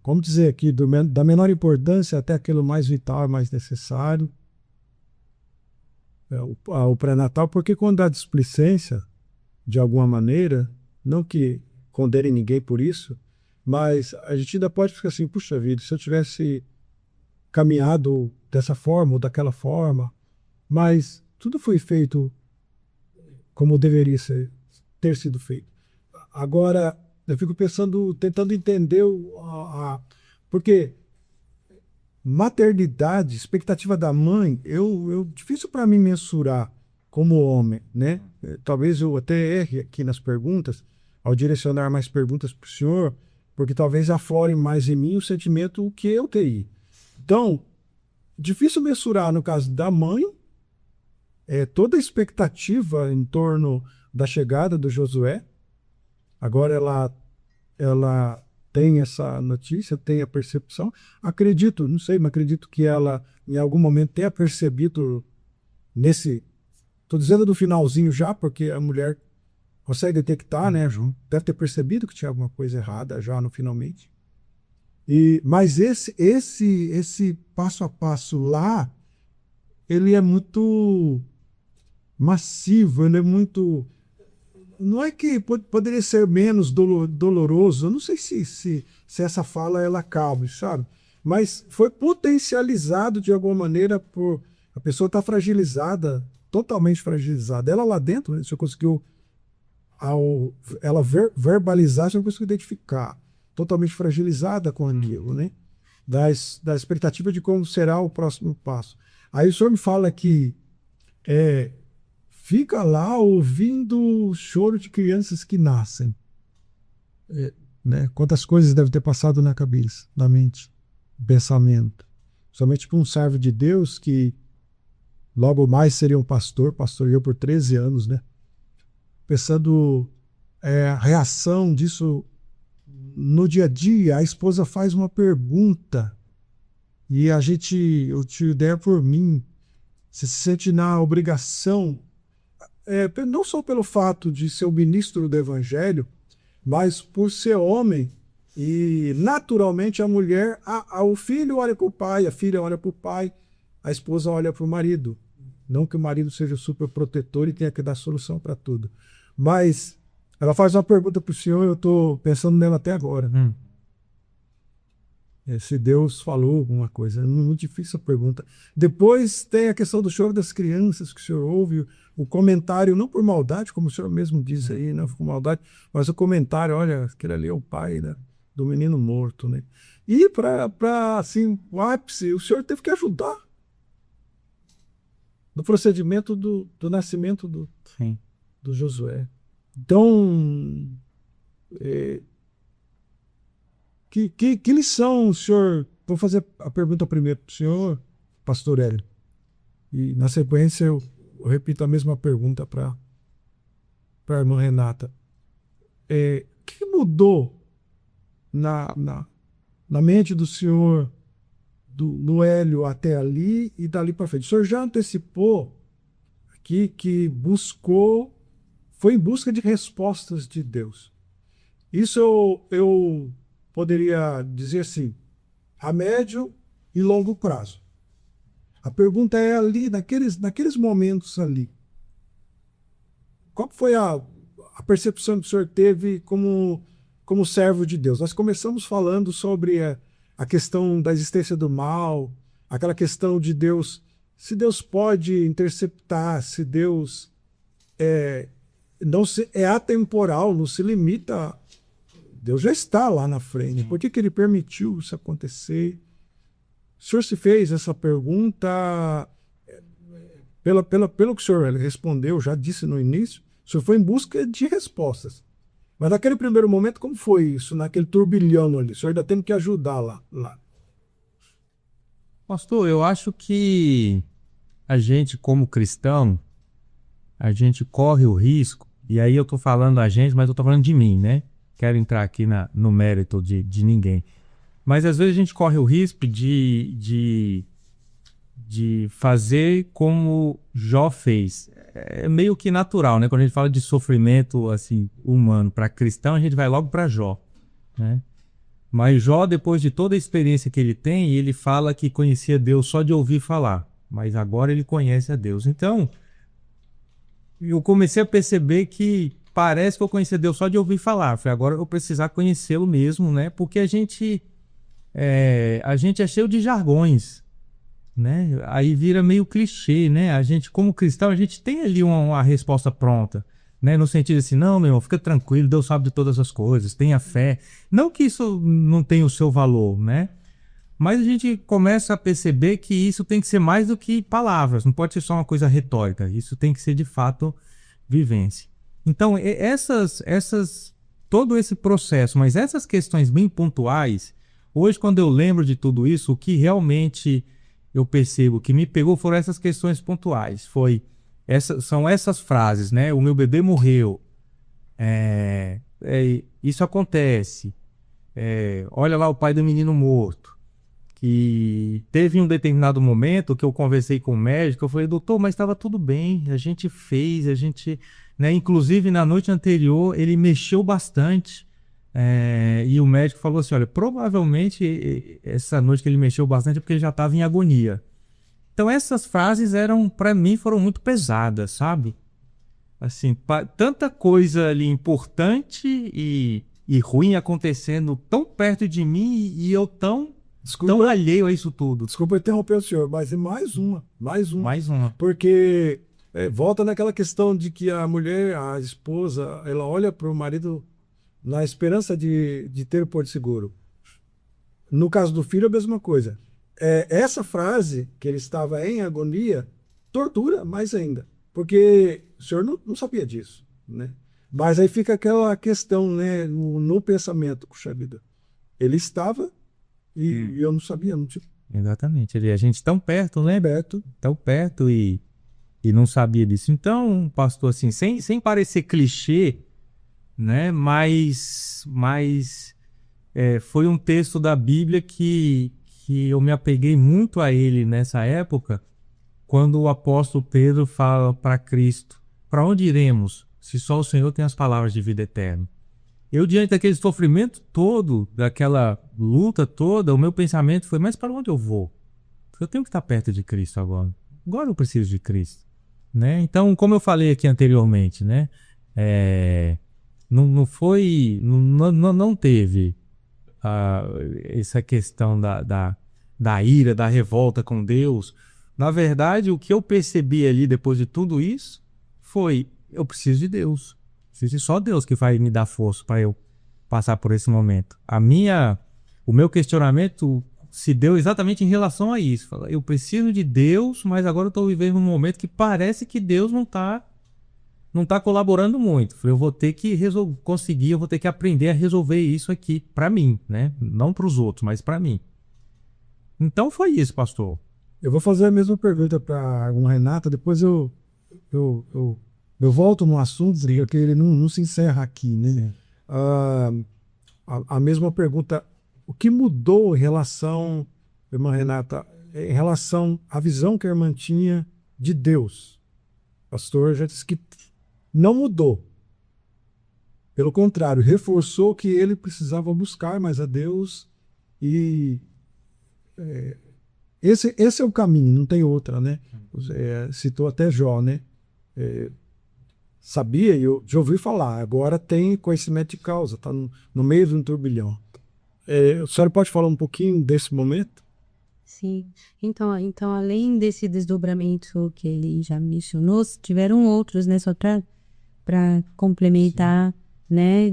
como dizer aqui, da menor importância até aquilo mais vital e mais necessário. O pré-natal, porque quando há displicência, de alguma maneira, não que condene ninguém por isso, mas a gente ainda pode ficar assim, puxa vida, se eu tivesse caminhado dessa forma ou daquela forma, mas tudo foi feito como deveria ter sido feito. Agora, eu fico pensando, tentando entender porque maternidade, expectativa da mãe, difícil para mim mensurar como homem, né? Talvez eu até erre aqui nas perguntas, ao direcionar mais perguntas para o senhor, porque talvez aflore mais em mim o sentimento que eu teria. Então, difícil mensurar no caso da mãe, toda a expectativa em torno da chegada do Josué. Agora ela tem essa notícia, tem a percepção. Acredito, não sei, mas acredito que ela em algum momento tenha percebido estou dizendo do finalzinho já, porque a mulher consegue detectar, né, João? Deve ter percebido que tinha alguma coisa errada já no finalmente. Mas esse passo a passo lá, ele é muito massivo, ele é muito... Não é que poderia ser menos doloroso, eu não sei se essa fala ela cabe, sabe? Mas foi potencializado de alguma maneira por a pessoa estar fragilizada, totalmente fragilizada. Ela lá dentro, né, você conseguiu, ela verbalizar, você conseguiu identificar, totalmente fragilizada com aquilo, né? Da expectativa de como será o próximo passo. Aí o senhor me fala que fica lá ouvindo o choro de crianças que nascem. Né? Quantas coisas devem ter passado na cabeça, na mente, no pensamento. Somente para um servo de Deus que logo mais seria um pastor, pastoreou por 13 anos, né? Pensando a reação disso no dia a dia, a esposa faz uma pergunta e eu tiro ideia por mim, você se sente na obrigação, não só pelo fato de ser o ministro do evangelho, mas por ser homem, e naturalmente a mulher, o filho olha para o pai, a filha olha para o pai, a esposa olha para o marido. Não que o marido seja super protetor e tenha que dar solução para tudo. Mas ela faz uma pergunta para o senhor, eu estou pensando nela até agora. Se Deus falou alguma coisa, é muito difícil a pergunta. Depois tem a questão do choro das crianças, que o senhor ouve, o comentário, não por maldade, como o senhor mesmo disse aí, não por maldade, mas o comentário, olha, aquele ali é o pai, né, do menino morto, né? E para assim, o ápice, o senhor teve que ajudar no procedimento do nascimento do Josué. Então, que lição o senhor... Vou fazer a pergunta primeiro para o senhor, pastor Hélio. E na sequência eu repito a mesma pergunta para a irmã Renata. O que mudou na mente do senhor, do Hélio até ali e dali para frente? O senhor já antecipou aqui que foi em busca de respostas de Deus. Isso eu poderia dizer assim, a médio e longo prazo. A pergunta é ali, naqueles momentos ali. Qual foi a percepção que o senhor teve como servo de Deus? Nós começamos falando sobre a questão da existência do mal, aquela questão de Deus, se Deus pode interceptar, se Deus é atemporal, não se limita. Deus já está lá na frente. Por que ele permitiu isso acontecer? O senhor se fez essa pergunta pelo que o senhor respondeu, já disse no início, o senhor foi em busca de respostas. Mas naquele primeiro momento, como foi isso? Naquele turbilhão ali? O senhor ainda tem que ajudar lá. Pastor, eu acho que a gente, como cristão, a gente corre o risco, e aí eu estou falando a gente, mas eu estou falando de mim, né? Quero entrar aqui no mérito de ninguém. Mas às vezes a gente corre o risco de fazer como Jó fez. É meio que natural, né? Quando a gente fala de sofrimento assim, humano para cristão, a gente vai logo para Jó, né? Mas Jó, depois de toda a experiência que ele tem, ele fala que conhecia Deus só de ouvir falar. Mas agora ele conhece a Deus. Então, eu comecei a perceber que parece que eu conhecia Deus só de ouvir falar. Falei, agora eu vou precisar conhecê-lo mesmo, né? Porque a gente é cheio de jargões, né? Aí vira meio clichê, né? A gente, como cristão, a gente tem ali uma resposta pronta, né? No sentido assim, não, meu irmão, fica tranquilo, Deus sabe de todas as coisas, tenha fé. Não que isso não tenha o seu valor, né? Mas a gente começa a perceber que isso tem que ser mais do que palavras, não pode ser só uma coisa retórica, isso tem que ser de fato vivência. Então, todo esse processo, mas essas questões bem pontuais, hoje quando eu lembro de tudo isso, o que realmente eu percebo que me pegou foram essas questões pontuais. São essas frases, né? O meu bebê morreu, isso acontece, olha lá o pai do menino morto. Que teve um determinado momento que eu conversei com o médico, eu falei, doutor, mas estava tudo bem, a gente fez, né? Inclusive na noite anterior ele mexeu bastante, e o médico falou assim, olha, provavelmente essa noite que ele mexeu bastante é porque ele já estava em agonia. Então essas frases para mim, foram muito pesadas, sabe? Assim, tanta coisa ali importante e ruim acontecendo tão perto de mim e eu tão alheio a isso tudo. Desculpa interromper o senhor, mas é mais uma. Mais uma. Porque volta naquela questão de que a mulher, a esposa, ela olha para o marido na esperança de ter o porto seguro. No caso do filho, a mesma coisa. Essa frase, que ele estava em agonia, tortura mais ainda. Porque o senhor não sabia disso, né? Mas aí fica aquela questão, né, no pensamento, puxa vida. Ele estava e eu não sabia, não tinha. Exatamente. A gente tão perto, né? Tão perto e não sabia disso. Então, pastor, assim, sem parecer clichê, né? Mas foi um texto da Bíblia que eu me apeguei muito a ele nessa época, quando o apóstolo Pedro fala para Cristo, para onde iremos, se só o Senhor tem as palavras de vida eterna? Eu, diante daquele sofrimento todo, daquela luta toda, o meu pensamento foi, mas para onde eu vou? Eu tenho que estar perto de Cristo agora. Agora eu preciso de Cristo, né? Então, como eu falei aqui anteriormente, né? Não teve essa questão da ira, da revolta com Deus. Na verdade, o que eu percebi ali depois de tudo isso foi, eu preciso de Deus. Só Deus que vai me dar força para eu passar por esse momento. O meu questionamento se deu exatamente em relação a isso. Eu preciso de Deus, mas agora eu estou vivendo um momento que parece que Deus não tá colaborando muito. Eu vou ter que eu vou ter que aprender a resolver isso aqui para mim, né? Não para os outros, mas para mim. Então foi isso, pastor. Eu vou fazer a mesma pergunta para a Renata, depois eu Eu volto no assunto, porque ele não se encerra aqui, né? A mesma pergunta, o que mudou em relação, irmã Renata, em relação à visão que a irmã tinha de Deus? O pastor já disse que não mudou. Pelo contrário, reforçou que ele precisava buscar mais a Deus e esse é o caminho, não tem outra, né? Citou até Jó, né? Sabia, eu já ouvi falar, agora tem conhecimento de causa, está no meio de um turbilhão. A senhora pode falar um pouquinho desse momento? Sim. Então, além desse desdobramento que ele já mencionou, tiveram outros, né? Só para complementar, né?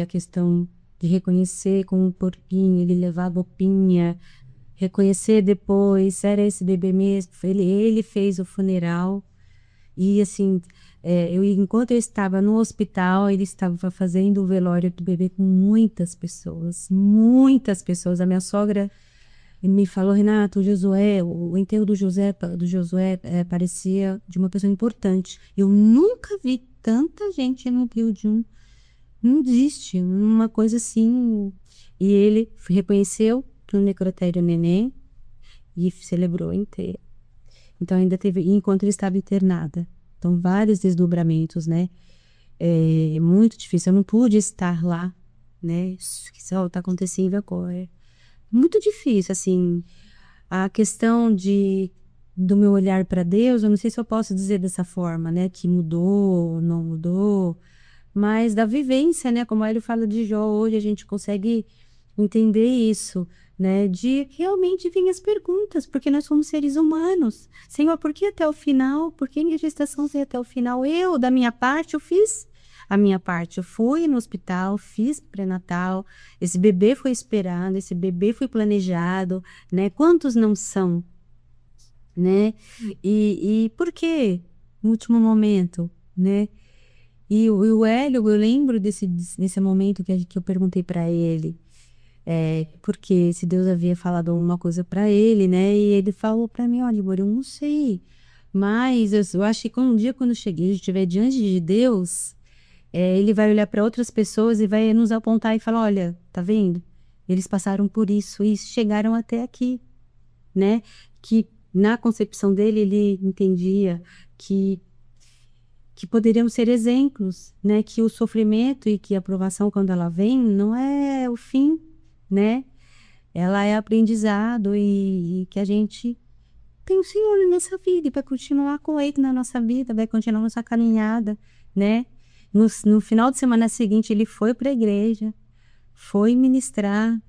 A questão de reconhecer como um porquinho, ele levava roupinha, reconhecer depois, era esse bebê mesmo. Ele fez o funeral. E assim, enquanto eu estava no hospital, ele estava fazendo o velório do bebê com muitas pessoas. Muitas pessoas. A minha sogra me falou, Renato, o enterro do Josué parecia de uma pessoa importante. Eu nunca vi tanta gente no Rio de Janeiro. Não existe uma coisa assim. E ele reconheceu no necrotério neném e celebrou o enterro. Então ainda teve, enquanto ele estava internada. Então vários desdobramentos, né? É muito difícil. Eu não pude estar lá, né? Isso está acontecendo agora. Muito difícil, assim. A questão do meu olhar para Deus, eu não sei se eu posso dizer dessa forma, né? Que mudou, não mudou. Mas da vivência, né? Como ele fala de Jó, hoje a gente consegue entender isso, né? De realmente vir as perguntas, porque nós somos seres humanos. Senhor, por que até o final? Por que minha gestação veio até o final? Eu, da minha parte, eu fiz a minha parte. Eu fui no hospital, fiz pré-natal, esse bebê foi esperado, esse bebê foi planejado, né? Quantos não são, né? E por quê? No último momento, né? E o Hélio, eu lembro desse momento que eu perguntei para ele, porque se Deus havia falado alguma coisa para ele, né? E ele falou para mim, olha, amor, eu não sei, mas eu acho que um dia quando eu cheguei, eu estiver diante de Deus, ele vai olhar para outras pessoas e vai nos apontar e falar, olha, tá vendo? Eles passaram por isso e chegaram até aqui, né? Que na concepção dele, ele entendia que poderíamos ser exemplos, né? Que o sofrimento e que a provação, quando ela vem, não é o fim, né? Ela é aprendizado e que a gente tem o Senhor na nossa vida e vai continuar com Ele na nossa vida, vai continuar nossa caminhada, né? No final de semana seguinte, ele foi para a igreja, foi ministrar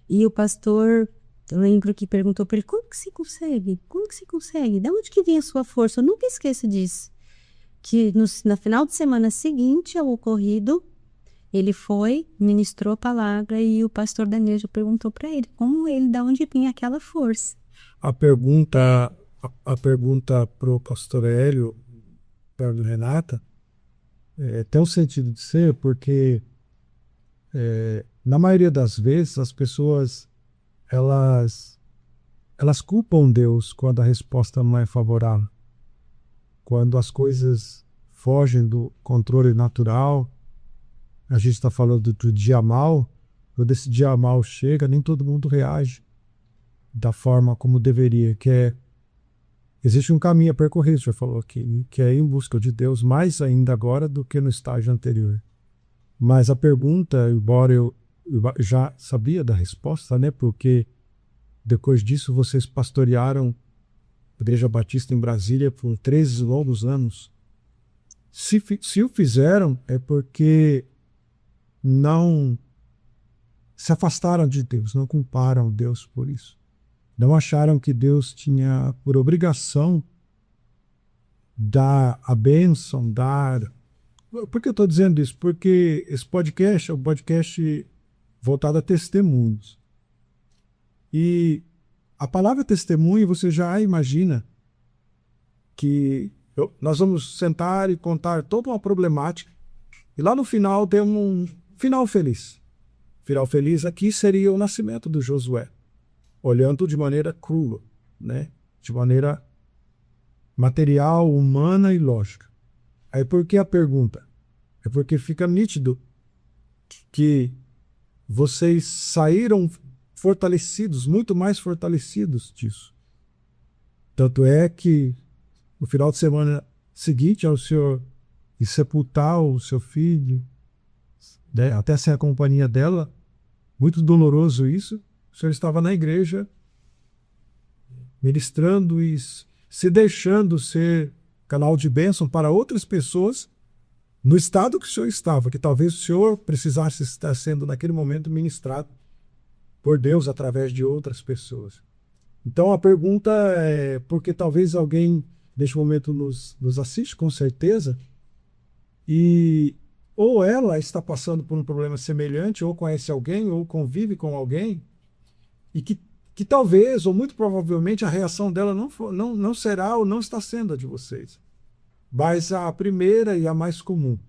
e o pastor, eu lembro que perguntou para ele, como que você consegue? Como que você consegue? De onde que vem a sua força? Eu nunca esqueço disso. Que no final de semana seguinte ao ocorrido, ele foi, ministrou a palavra e o pastor da igreja perguntou para ele de onde vinha aquela força. A pergunta para o pastor Hélio, para a Renata, tem um sentido de ser, porque na maioria das vezes as pessoas elas culpam Deus quando a resposta não é favorável. Quando as coisas fogem do controle natural, a gente está falando do dia mal, quando esse dia mal chega, nem todo mundo reage da forma como deveria, existe um caminho a percorrer, o senhor falou aqui, que é ir em busca de Deus mais ainda agora do que no estágio anterior. Mas a pergunta, embora eu já sabia da resposta, né, porque depois disso vocês pastorearam a Igreja Batista em Brasília por 13 longos anos. Se o fizeram, é porque não se afastaram de Deus, não culparam Deus por isso. Não acharam que Deus tinha por obrigação dar a bênção, dar... Por que eu estou dizendo isso? Porque esse podcast é um podcast voltado a testemunhos. E a palavra testemunho, você já imagina que nós vamos sentar e contar toda uma problemática e lá no final tem um final feliz. Final feliz aqui seria o nascimento do Josué, olhando de maneira crua, né? De maneira material, humana e lógica. Aí por que a pergunta? É porque fica nítido que vocês saíram fortalecidos, muito mais fortalecidos disso. Tanto é que no final de semana seguinte ao senhor ir sepultar o seu filho, né, até sem a companhia dela, muito doloroso isso, o senhor estava na igreja ministrando e se deixando ser canal de bênção para outras pessoas no estado que o senhor estava, que talvez o senhor precisasse estar sendo naquele momento ministrado por Deus através de outras pessoas. Então a pergunta é, porque talvez alguém neste momento nos assiste com certeza, e ou ela está passando por um problema semelhante, ou conhece alguém, ou convive com alguém, e que talvez, ou muito provavelmente, a reação dela não será ou não está sendo a de vocês. Mas a primeira e a mais comum,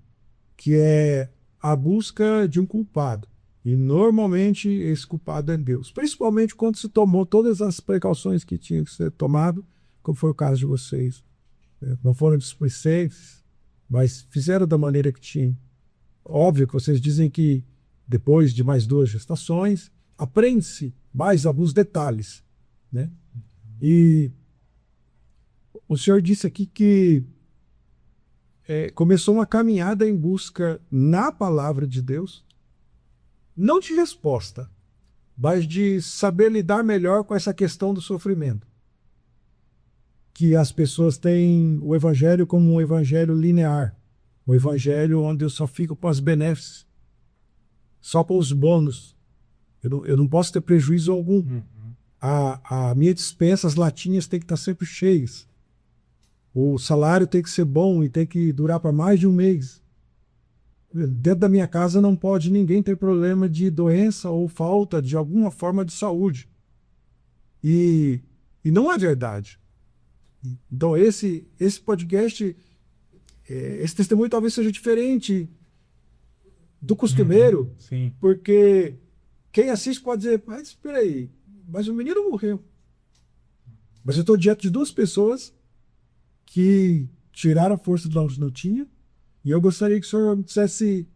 que é a busca de um culpado. E normalmente esse culpado é Deus. Principalmente quando se tomou todas as precauções que tinham que ser tomado, como foi o caso de vocês. Não foram displicentes, mas fizeram da maneira que tinham. Óbvio que vocês dizem que depois de mais 2 gestações, aprende-se mais alguns detalhes, né? E o senhor disse aqui que começou uma caminhada em busca na palavra de Deus, não de resposta, mas de saber lidar melhor com essa questão do sofrimento. Que as pessoas têm o evangelho como um evangelho linear, um evangelho onde eu só fico com as benéficas, só com os bônus. Eu não posso ter prejuízo algum. Uhum. A minha despensa, as latinhas têm que estar sempre cheias. O salário tem que ser bom e tem que durar para mais de um mês. Dentro da minha casa não pode ninguém ter problema de doença ou falta de alguma forma de saúde. E não é verdade. Então esse podcast, esse testemunho talvez seja diferente do costumeiro, sim. Porque quem assiste pode dizer, mas espera aí, mas o menino morreu. Mas eu estou diante de 2 pessoas que tiraram a força de onde não tinha, e eu gostaria que o senhor me dissesse,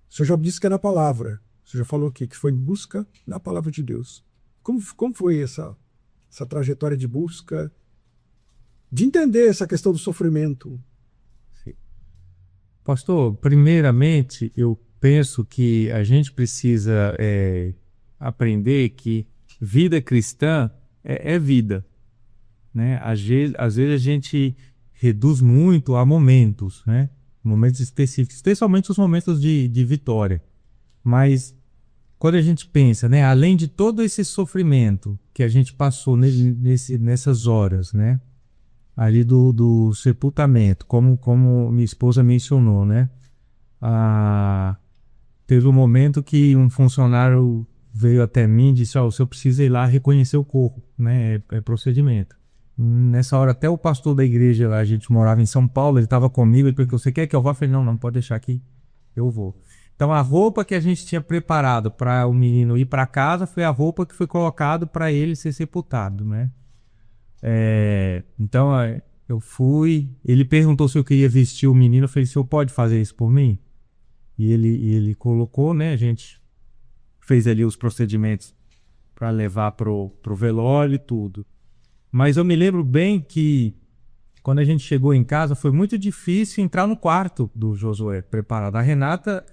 o senhor já me disse que é na palavra, o senhor já falou aqui, que foi em busca na palavra de Deus. Como foi essa trajetória de busca, de entender essa questão do sofrimento? Sim. Pastor, primeiramente, eu penso que a gente precisa aprender que vida cristã é vida, né? Às vezes a gente reduz muito a momentos, né? Momentos específicos, especialmente os momentos de vitória. Mas quando a gente pensa, né, além de todo esse sofrimento que a gente passou nessas horas, né, ali do sepultamento, como minha esposa mencionou, né, teve um momento que um funcionário veio até mim e disse, o senhor precisa ir lá reconhecer o corpo, né, é procedimento. Nessa hora até o pastor da igreja, a gente morava em São Paulo, ele estava comigo, ele perguntou, você quer que eu vá? Eu falei, não pode deixar aqui, eu vou. Então a roupa que a gente tinha preparado para o menino ir para casa foi a roupa que foi colocada para ele ser sepultado, né? Então eu fui, ele perguntou se eu queria vestir o menino, eu falei, o senhor pode fazer isso por mim? E ele colocou, né? A gente fez ali os procedimentos para levar pro velório e tudo. Mas eu me lembro bem que quando a gente chegou em casa foi muito difícil entrar no quarto do Josué preparado. A Renata,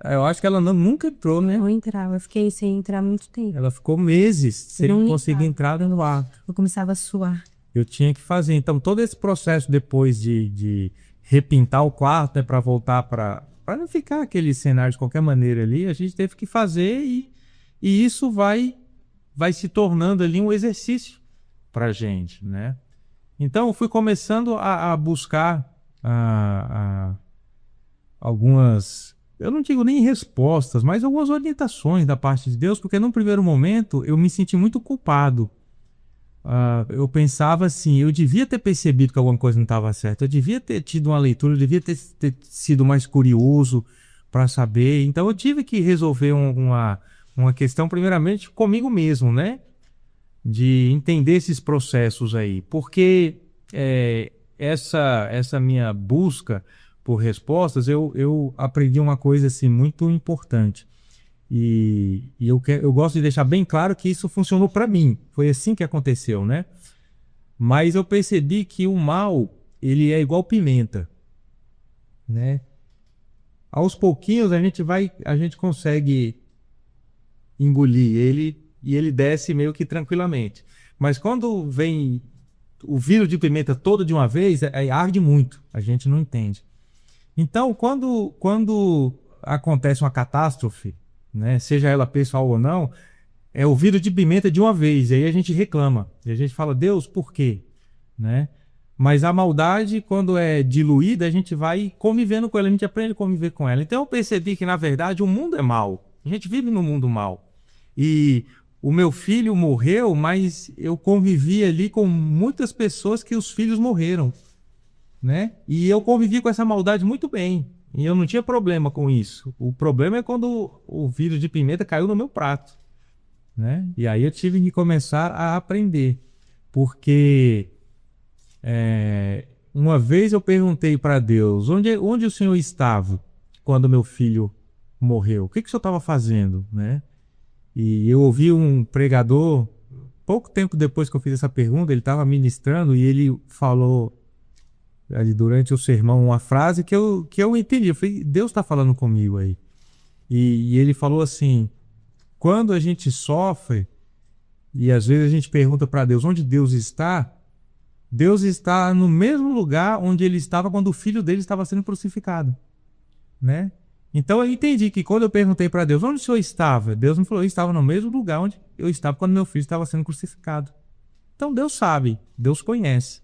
eu acho que ela nunca entrou, né? Não entrava, eu fiquei sem entrar muito tempo. Ela ficou meses sem conseguir entrar no quarto. Eu começava a suar. Eu tinha que fazer. Então todo esse processo depois de repintar o quarto, né, para voltar para não ficar aquele cenário de qualquer maneira ali, a gente teve que fazer e isso vai se tornando ali um exercício pra gente, né? Então eu fui começando a buscar algumas, eu não digo nem respostas, mas algumas orientações da parte de Deus, porque num primeiro momento eu me senti muito culpado. Eu pensava assim, eu devia ter percebido que alguma coisa não estava certa, eu devia ter tido uma leitura, eu devia ter sido mais curioso para saber. Então eu tive que resolver uma questão primeiramente comigo mesmo, né? De entender esses processos aí, porque essa minha busca por respostas, eu aprendi uma coisa assim, muito importante. E eu gosto de deixar bem claro que isso funcionou para mim. Foi assim que aconteceu, né? Mas eu percebi que o mal, ele é igual pimenta, né? Aos pouquinhos a gente consegue engolir ele e ele desce meio que tranquilamente. Mas quando vem o vidro de pimenta todo de uma vez, arde muito. A gente não entende. Então, quando acontece uma catástrofe, né, seja ela pessoal ou não, é o vidro de pimenta de uma vez. E aí a gente reclama. E a gente fala, Deus, por quê? Né? Mas a maldade, quando é diluída, a gente vai convivendo com ela, a gente aprende a conviver com ela. Então eu percebi que, na verdade, o mundo é mau. A gente vive no mundo mau. E o meu filho morreu, mas eu convivi ali com muitas pessoas que os filhos morreram, né? E eu convivi com essa maldade muito bem. E eu não tinha problema com isso. O problema é quando o vidro de pimenta caiu no meu prato, né? E aí eu tive que começar a aprender. Porque uma vez eu perguntei para Deus, onde o Senhor estava quando meu filho morreu? O que o Senhor estava fazendo, né? E eu ouvi um pregador, pouco tempo depois que eu fiz essa pergunta, ele estava ministrando e ele falou ali durante o sermão uma frase que eu entendi. Eu falei, Deus está falando comigo aí. E ele falou assim, quando a gente sofre e às vezes a gente pergunta para Deus onde Deus está no mesmo lugar onde ele estava quando o filho dele estava sendo crucificado, né? Então eu entendi que quando eu perguntei para Deus onde o Senhor estava, Deus me falou, eu estava no mesmo lugar onde eu estava quando meu filho estava sendo crucificado. Então Deus sabe, Deus conhece.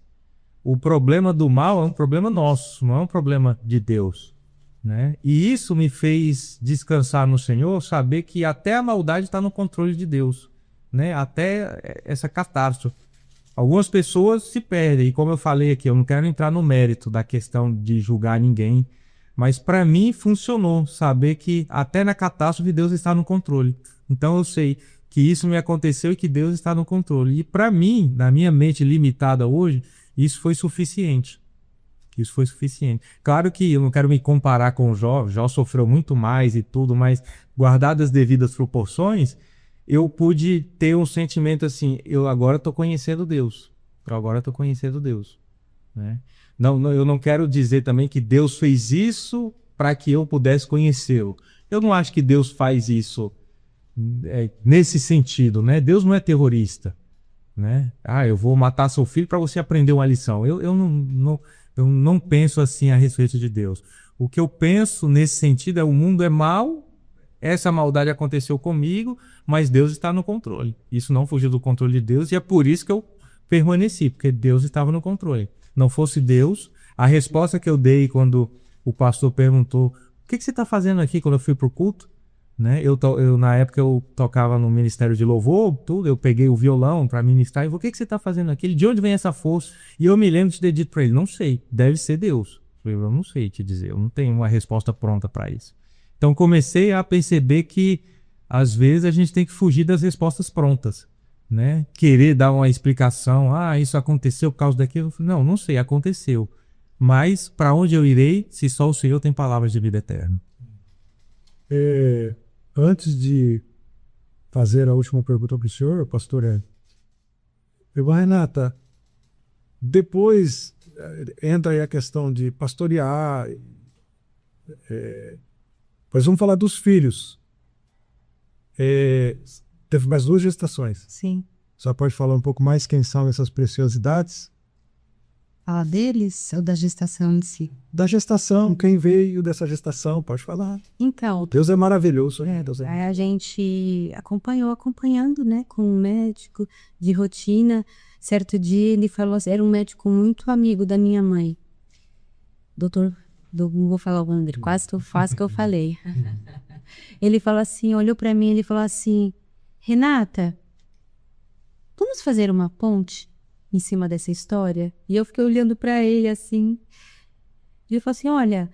O problema do mal é um problema nosso, não é um problema de Deus, né? E isso me fez descansar no Senhor, saber que até a maldade está no controle de Deus, né? Até essa catástrofe. Algumas pessoas se perdem, e como eu falei aqui, eu não quero entrar no mérito da questão de julgar ninguém, mas para mim funcionou saber que até na catástrofe Deus está no controle. Então eu sei que isso me aconteceu e que Deus está no controle. E para mim, na minha mente limitada hoje, isso foi suficiente. Isso foi suficiente. Claro que eu não quero me comparar com o Jó. Jó sofreu muito mais e tudo, mas guardadas as devidas proporções, eu pude ter um sentimento assim, eu agora estou conhecendo Deus. Eu agora estou conhecendo Deus, né? Não, eu não quero dizer também que Deus fez isso para que eu pudesse conhecê-lo. Eu não acho que Deus faz isso nesse sentido, né? Deus não é terrorista, né? Eu vou matar seu filho para você aprender uma lição. Eu não penso assim a respeito de Deus. O que eu penso nesse sentido é o mundo é mau, essa maldade aconteceu comigo, mas Deus está no controle. Isso não fugiu do controle de Deus e é por isso que eu permaneci, porque Deus estava no controle. Não fosse Deus, a resposta que eu dei quando o pastor perguntou o que você está fazendo aqui quando eu fui para o culto, né? Na época eu tocava no ministério de louvor, tudo, eu peguei o violão para ministrar e falei, o que você está fazendo aqui? De onde vem essa força? E eu me lembro de ter dito para ele, não sei, deve ser Deus. Eu não sei te dizer, eu não tenho uma resposta pronta para isso. Então comecei a perceber que às vezes a gente tem que fugir das respostas prontas, né? Querer dar uma explicação, isso aconteceu por causa daquilo. Não sei, aconteceu. Mas para onde eu irei se só o Senhor tem palavras de vida eterna? Antes de fazer a última pergunta para o senhor, pastor Hélio, Renata, depois entra aí a questão de pastorear, mas vamos falar dos filhos. Teve mais 2 gestações. Sim. Só pode falar um pouco mais quem são essas preciosidades? Fala deles ou da gestação em si? Da gestação, quem veio dessa gestação, pode falar. Então, Deus é maravilhoso, né? Deus é... aí a gente acompanhando, né, com um médico de rotina. Certo dia ele falou assim, era um médico muito amigo da minha mãe. Não vou falar o nome dele, quase que eu falei. Ele falou assim, olhou para mim, ele falou assim, Renata, vamos fazer uma ponte em cima dessa história? E eu fiquei olhando para ele assim. E ele falou assim, olha,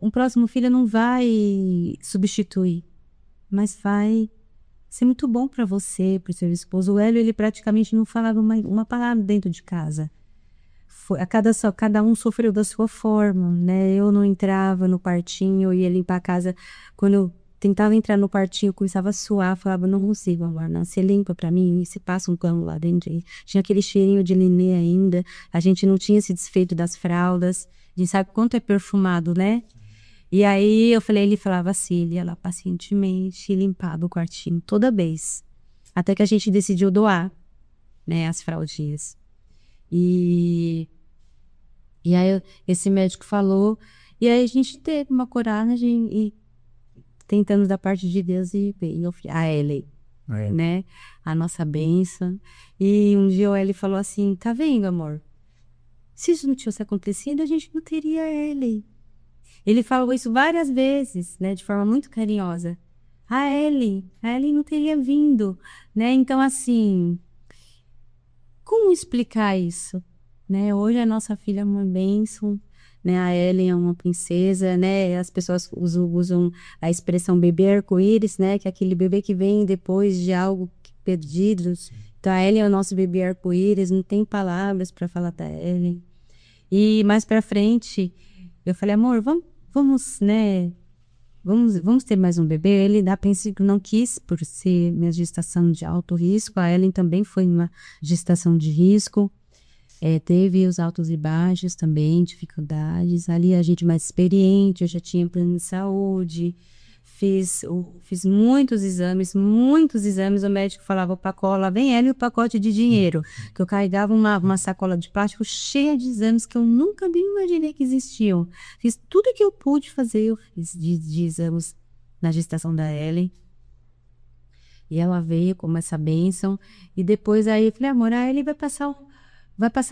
um próximo filho não vai substituir, mas vai ser muito bom para você, para o seu esposo. O Hélio, ele praticamente não falava uma palavra dentro de casa. cada um sofreu da sua forma, né? Eu não entrava no quartinho, eu ia limpar a casa. Quando eu tentava entrar no quartinho, eu começava a suar, falava, não consigo, amor, não. Você limpa pra mim, você passa um pano lá dentro. Tinha aquele cheirinho de linê ainda, a gente não tinha se desfeito das fraldas, a gente sabe quanto é perfumado, né? E aí ele falava assim, ele ia lá pacientemente e limpava o quartinho toda vez. Até que a gente decidiu doar, né, as fraldinhas. E aí esse médico falou, e aí a gente teve uma coragem e tentando da parte de Deus e veio a Ellen, né, a nossa bênção. E um dia o Ellen falou assim, tá vendo, amor? Se isso não tivesse acontecido, a gente não teria a Ellen. Ele falou isso várias vezes, né, de forma muito carinhosa. A Ellen não teria vindo, né? Então, assim, como explicar isso? Né? Hoje a nossa filha é uma bênção, né? A Ellen é uma princesa, né? As pessoas usam a expressão bebê arco-íris, né? Que é aquele bebê que vem depois de algo perdido. Então, a Ellen é o nosso bebê arco-íris, não tem palavras para falar da Ellen. E mais para frente, eu falei, amor, vamos, né? Vamos ter mais um bebê. Ele, a princípio, não quis, por ser minha gestação de alto risco. A Ellen também foi uma gestação de risco. Teve os altos e baixos também, dificuldades. Ali a gente mais experiente, eu já tinha plano de saúde. Fiz muitos exames. O médico falava, lá vem ela e o pacote de dinheiro. Que eu carregava uma sacola de plástico cheia de exames que eu nunca nem imaginei que existiam. Fiz tudo que eu pude fazer, eu fiz de exames na gestação da Ellen. E ela veio como essa bênção. E depois aí eu falei, amor, a Ellen vai passar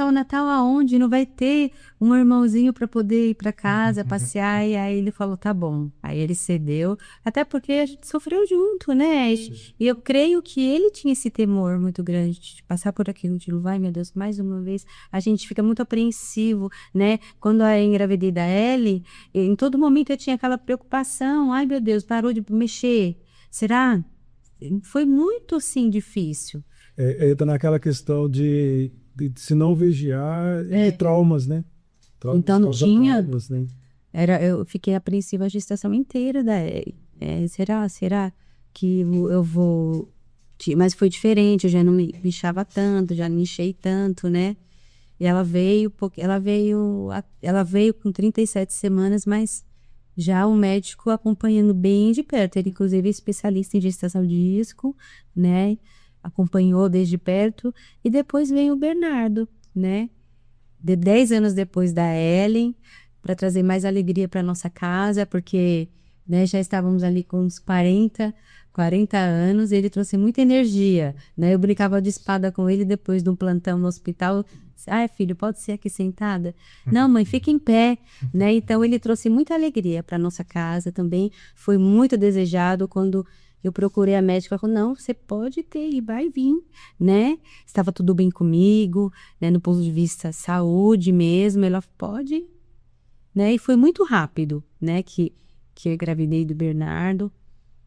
o Natal aonde? Não vai ter um irmãozinho para poder ir para casa, passear. E aí ele falou, tá bom. Aí ele cedeu, até porque a gente sofreu junto, né? E eu creio que ele tinha esse temor muito grande de passar por aquilo, de vai, meu Deus, mais uma vez. A gente fica muito apreensivo, né? Quando eu engravidei da Ellie, em todo momento eu tinha aquela preocupação. Ai, meu Deus, parou de mexer. Será? Foi muito, assim, difícil. Entra naquela questão de se não vigiar, de traumas, né? Então não tinha. Traumas, né? Eu fiquei apreensiva a gestação inteira será que eu vou. Mas foi diferente, eu já não me bichava tanto, já não enchei tanto, né? E ela veio com 37 semanas, mas já o médico acompanhando bem de perto. Ele, inclusive, é especialista em gestação de risco, né? Acompanhou desde perto. E depois veio o Bernardo, né? 10 anos depois da Ellen, para trazer mais alegria para nossa casa, porque, né, já estávamos ali com uns 40 anos, ele trouxe muita energia, né? Eu brincava de espada com ele depois de um plantão no hospital. Filho, pode ser aqui sentada? Não, mãe, fica em pé, né? Então ele trouxe muita alegria para nossa casa também. Foi muito desejado quando eu procurei a médica, ela falou, não, você pode ter e vai vir, né? Estava tudo bem comigo, né? No ponto de vista saúde mesmo, ela pode, né? E foi muito rápido, né? Que eu engravidei do Bernardo.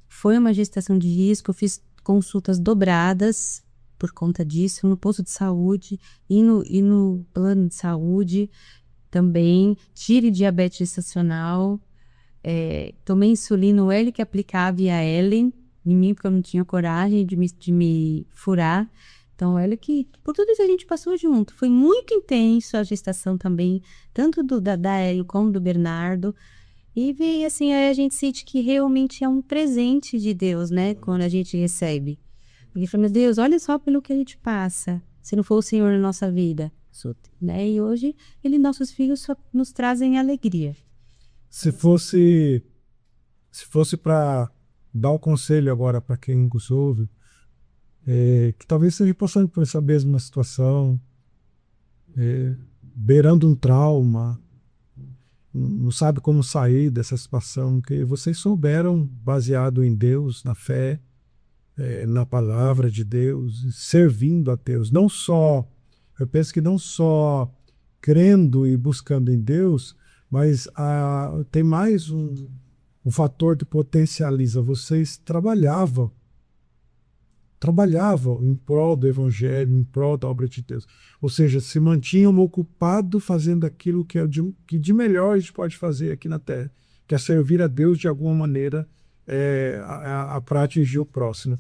Foi uma gestação de risco, eu fiz consultas dobradas por conta disso, no posto de saúde e no plano de saúde também. Tive diabetes gestacional, tomei insulina, ele que aplicava e a Ellen em mim, porque eu não tinha coragem de me furar. Então, olha que por tudo isso a gente passou junto. Foi muito intenso a gestação também, tanto da Ellen como do Bernardo. E veio assim, aí a gente sente que realmente é um presente de Deus, né? Quando a gente recebe. Porque fala, meu Deus, olha só pelo que a gente passa. Se não for o Senhor na nossa vida. Né? E hoje, nossos filhos só nos trazem alegria. Se fosse para dar um conselho agora para quem nos ouve, que talvez esteja passando por essa mesma situação, beirando um trauma, não sabe como sair dessa situação, que vocês souberam, baseado em Deus, na fé, na palavra de Deus, servindo a Deus. Eu penso que não só crendo e buscando em Deus, mas tem mais um fator que potencializa. Vocês trabalhavam trabalhavam em prol do evangelho, em prol da obra de Deus. Ou seja, se mantinham ocupados fazendo aquilo que de melhor a gente pode fazer aqui na Terra, que é servir a Deus de alguma maneira para atingir o próximo.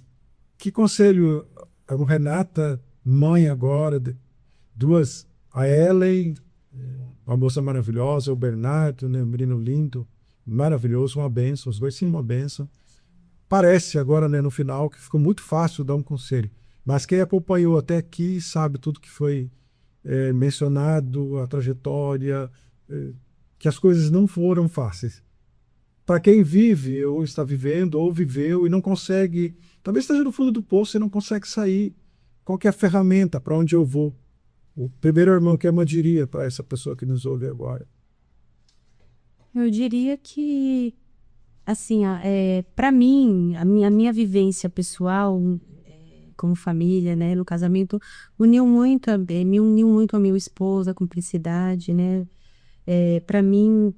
Que conselho a Renata, mãe agora, duas, a Ellen, uma moça maravilhosa, o Bernardo, né, um menino lindo, maravilhoso, uma bênção, os dois sim, uma bênção. Parece agora, né, no final, que ficou muito fácil dar um conselho, mas quem acompanhou até aqui sabe tudo que foi mencionado, a trajetória, que as coisas não foram fáceis. Para quem vive, ou está vivendo, ou viveu e não consegue, talvez esteja no fundo do poço e não consegue sair, qual que é a ferramenta para onde eu vou? O primeiro irmão que eu diria para essa pessoa que nos ouve agora? Eu diria que, assim, para mim, a minha vivência pessoal, como família, né, no casamento, me uniu muito a meu esposo, a cumplicidade, né? Para mim,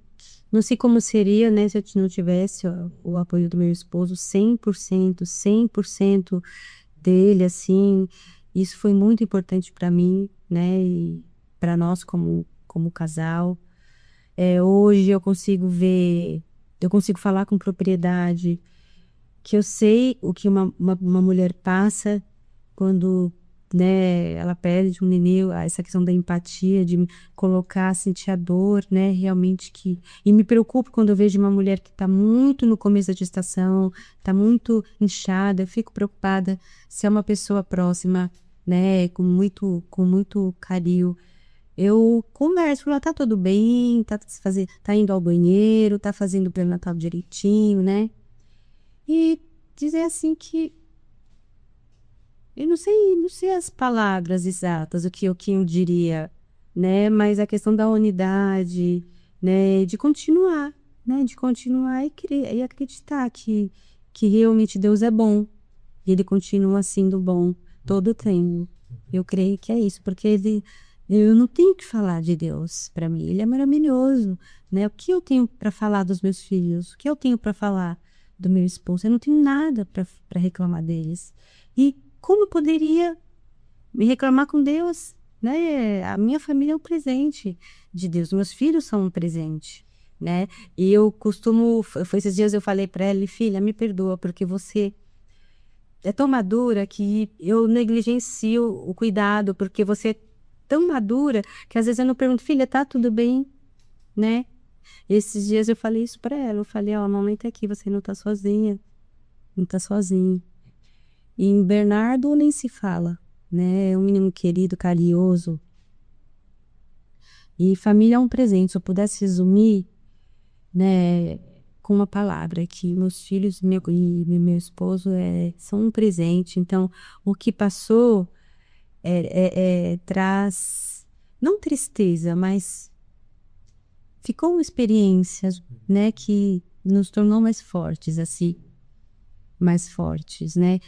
não sei como seria, né, se eu não tivesse o apoio do meu esposo 100% dele, assim. Isso foi muito importante para mim, né, e para nós como casal. Hoje eu consigo falar com propriedade, que eu sei o que uma mulher passa quando, né, ela perde um nenê, essa questão da empatia, de me colocar, sentir a dor, né, realmente e me preocupo quando eu vejo uma mulher que está muito no começo da gestação, está muito inchada, eu fico preocupada se é uma pessoa próxima, né, com muito carinho. Eu converso, falo, tá tudo bem, tá indo ao banheiro, tá fazendo o pré-natal direitinho, né? E dizer assim que eu não sei as palavras exatas, o que eu diria, né? Mas a questão da unidade, né? De continuar, né? De continuar e acreditar que realmente Deus é bom. E Ele continua sendo bom todo o tempo. Eu creio que é isso, porque eu não tenho que falar de Deus para mim. Ele é maravilhoso, né? O que eu tenho para falar dos meus filhos? O que eu tenho para falar do meu esposo? Eu não tenho nada para reclamar deles. E como eu poderia me reclamar com Deus, né? A minha família é um presente de Deus. Meus filhos são um presente, né? E eu costumo... Foi esses dias eu falei para ela, filha, me perdoa, porque você é tão madura que eu negligencio o cuidado, porque você é tão madura que às vezes eu não pergunto, filha, tá tudo bem, né? Esses dias eu falei isso para ela, eu falei, ó, a mamãe tá aqui, você não tá sozinha, não tá sozinho. E em Bernardo nem se fala, né? É um menino querido, carinhoso. E família é um presente. Se eu pudesse resumir, né, com uma palavra, que meus filhos e meu esposo são um presente. Então, o que passou traz, não tristeza, mas ficou uma experiência, né, que nos tornou mais fortes, assim. Mais fortes, né?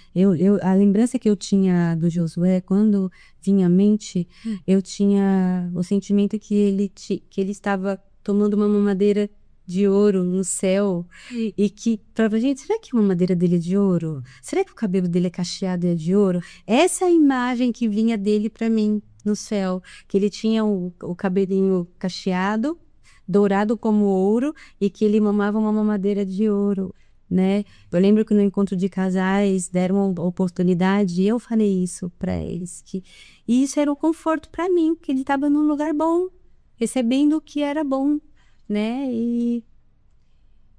A lembrança que eu tinha do Josué, quando vinha à mente, eu tinha o sentimento que ele estava tomando uma mamadeira de ouro no céu e que, pra gente, será que a mamadeira dele é de ouro? Será que o cabelo dele é cacheado e é de ouro? Essa é a imagem que vinha dele para mim no céu, que ele tinha o cabelinho cacheado, dourado como ouro e que ele mamava uma mamadeira de ouro. Né? Eu lembro que no encontro de casais deram uma oportunidade e eu falei isso para eles, e isso era um conforto para mim, porque ele estava num lugar bom, recebendo o que era bom, né? E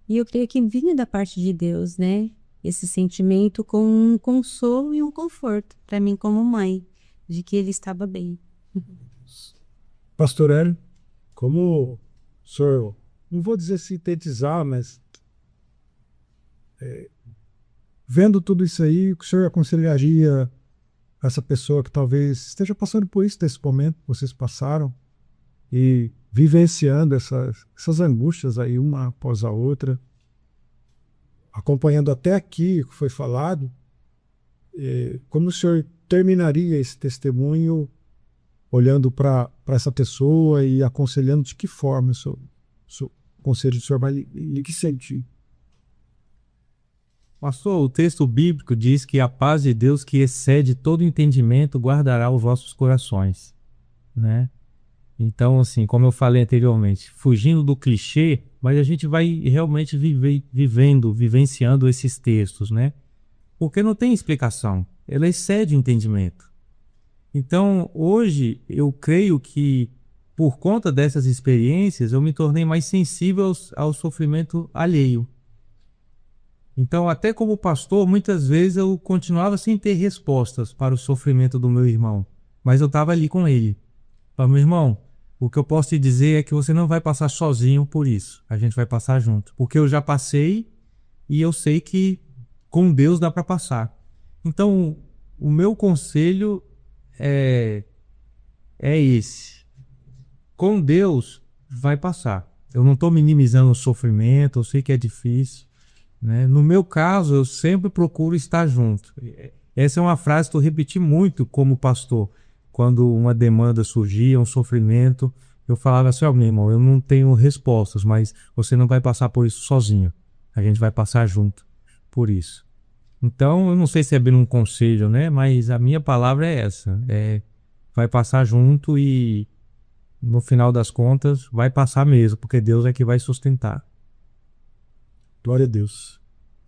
eu creio que vinha da parte de Deus, né? Esse sentimento com um consolo e um conforto para mim como mãe, de que ele estava bem. Pastor Hélio, como o senhor, não vou dizer sintetizar, mas vendo tudo isso aí, o que o senhor aconselharia a essa pessoa que talvez esteja passando por isso nesse momento que vocês passaram e vivenciando essas angústias aí, uma após a outra, acompanhando até aqui o que foi falado, como o senhor terminaria esse testemunho olhando para essa pessoa e aconselhando de que forma o conselho do senhor vai lhe sentir? Pastor, o texto bíblico diz que a paz de Deus que excede todo entendimento guardará os vossos corações, né? Então, assim, como eu falei anteriormente, fugindo do clichê, mas a gente vai realmente vivenciando esses textos, né? Porque não tem explicação, ela excede o entendimento. Então, hoje, eu creio que, por conta dessas experiências, eu me tornei mais sensível ao sofrimento alheio. Então, até como pastor, muitas vezes eu continuava sem ter respostas para o sofrimento do meu irmão, mas eu estava ali com ele. Falei, meu irmão, o que eu posso te dizer é que você não vai passar sozinho por isso. A gente vai passar junto. Porque eu já passei e eu sei que com Deus dá para passar. Então, o meu conselho é esse. Com Deus vai passar. Eu não estou minimizando o sofrimento, eu sei que é difícil, né? No meu caso, eu sempre procuro estar junto. Essa é uma frase que eu repeti muito como pastor. Quando uma demanda surgia, um sofrimento, eu falava assim, meu irmão, eu não tenho respostas, mas você não vai passar por isso sozinho. A gente vai passar junto por isso. Então, eu não sei se é bem um conselho, né? Mas a minha palavra é essa. Vai passar junto e, no final das contas, vai passar mesmo, porque Deus é que vai sustentar. Glória a Deus.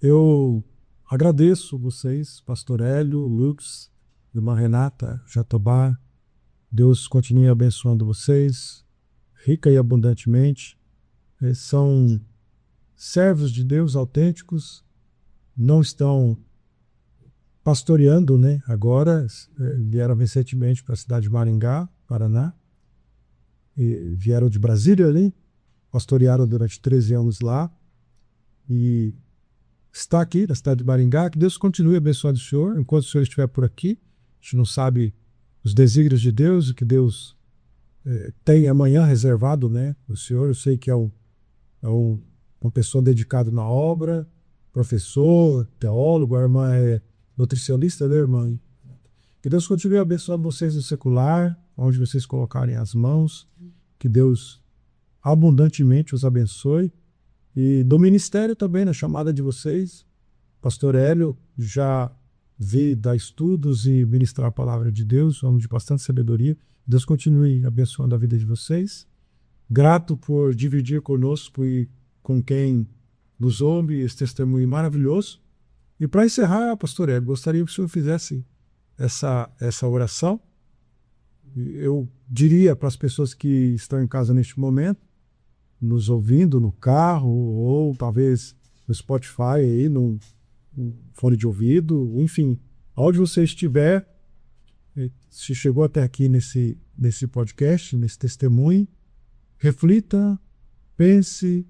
Eu agradeço vocês, Pastor Hélio, Lux, irmã Renata, Jatobá. Deus continue abençoando vocês, rica e abundantemente. Eles são servos de Deus autênticos, não estão pastoreando, né? Agora vieram recentemente para a cidade de Maringá, Paraná, e vieram de Brasília ali, pastorearam durante 13 anos lá, e está aqui na cidade de Maringá. Que Deus continue abençoando o senhor enquanto o senhor estiver por aqui. A gente não sabe os desígnios de Deus, o que Deus tem amanhã reservado, né? O senhor, eu sei que é uma pessoa dedicada na obra, professor, teólogo, a irmã é nutricionista, né, irmã? Que Deus continue abençoando vocês no secular, onde vocês colocarem as mãos. Que Deus abundantemente os abençoe. E do ministério também, na chamada de vocês, Pastor Hélio já vi dar estudos e ministrar a palavra de Deus, homem de bastante sabedoria. Deus continue abençoando a vida de vocês. Grato por dividir conosco e com quem nos ouve esse testemunho maravilhoso. E para encerrar, Pastor Hélio, gostaria que o senhor fizesse essa oração. Eu diria para as pessoas que estão em casa neste momento, nos ouvindo no carro, ou talvez no Spotify, aí, no fone de ouvido, enfim, onde você estiver, se chegou até aqui nesse podcast, nesse testemunho, reflita, pense,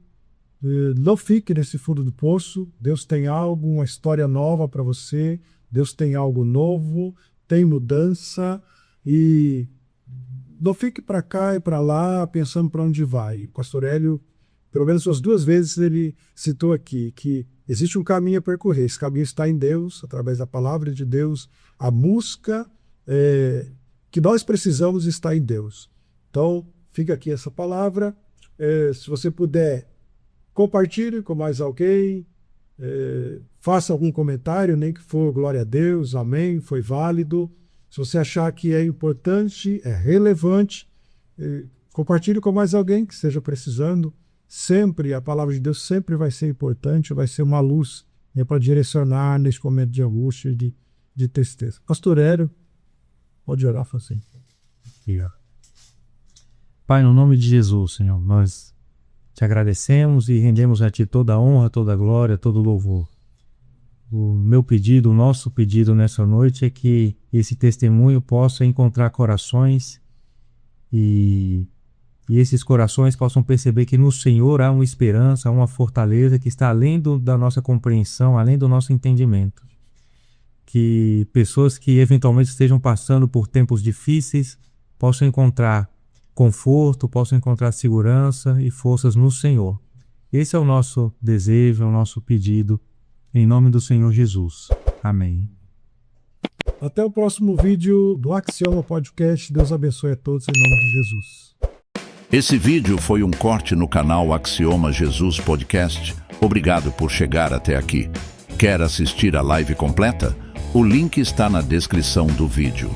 não fique nesse fundo do poço. Deus tem algo, uma história nova para você, Deus tem algo novo, tem mudança, e não fique para cá e para lá pensando para onde vai. O Pastor Hélio, pelo menos umas 2 vezes, ele citou aqui que existe um caminho a percorrer. Esse caminho está em Deus, através da palavra de Deus. A música que nós precisamos está em Deus. Então, fica aqui essa palavra. Se você puder, compartilhe com mais alguém. Faça algum comentário, nem que for glória a Deus, amém, foi válido. Se você achar que é importante, é relevante, compartilhe com mais alguém que esteja precisando. Sempre, a palavra de Deus sempre vai ser importante, vai ser uma luz para direcionar neste momento de angústia, de tristeza. Pastor Hélio, pode orar, assim. Pai, no nome de Jesus, Senhor, nós te agradecemos e rendemos a Ti toda a honra, toda a glória, todo o louvor. O meu pedido, o nosso pedido nessa noite é que esse testemunho possa encontrar corações e esses corações possam perceber que no Senhor há uma esperança, há uma fortaleza que está além da nossa compreensão, além do nosso entendimento. Que pessoas que eventualmente estejam passando por tempos difíceis possam encontrar conforto, possam encontrar segurança e forças no Senhor. Esse é o nosso desejo, é o nosso pedido. Em nome do Senhor Jesus. Amém. Até o próximo vídeo do Axioma Podcast. Deus abençoe a todos em nome de Jesus. Esse vídeo foi um corte no canal Axioma Jesus Podcast. Obrigado por chegar até aqui. Quer assistir a live completa? O link está na descrição do vídeo.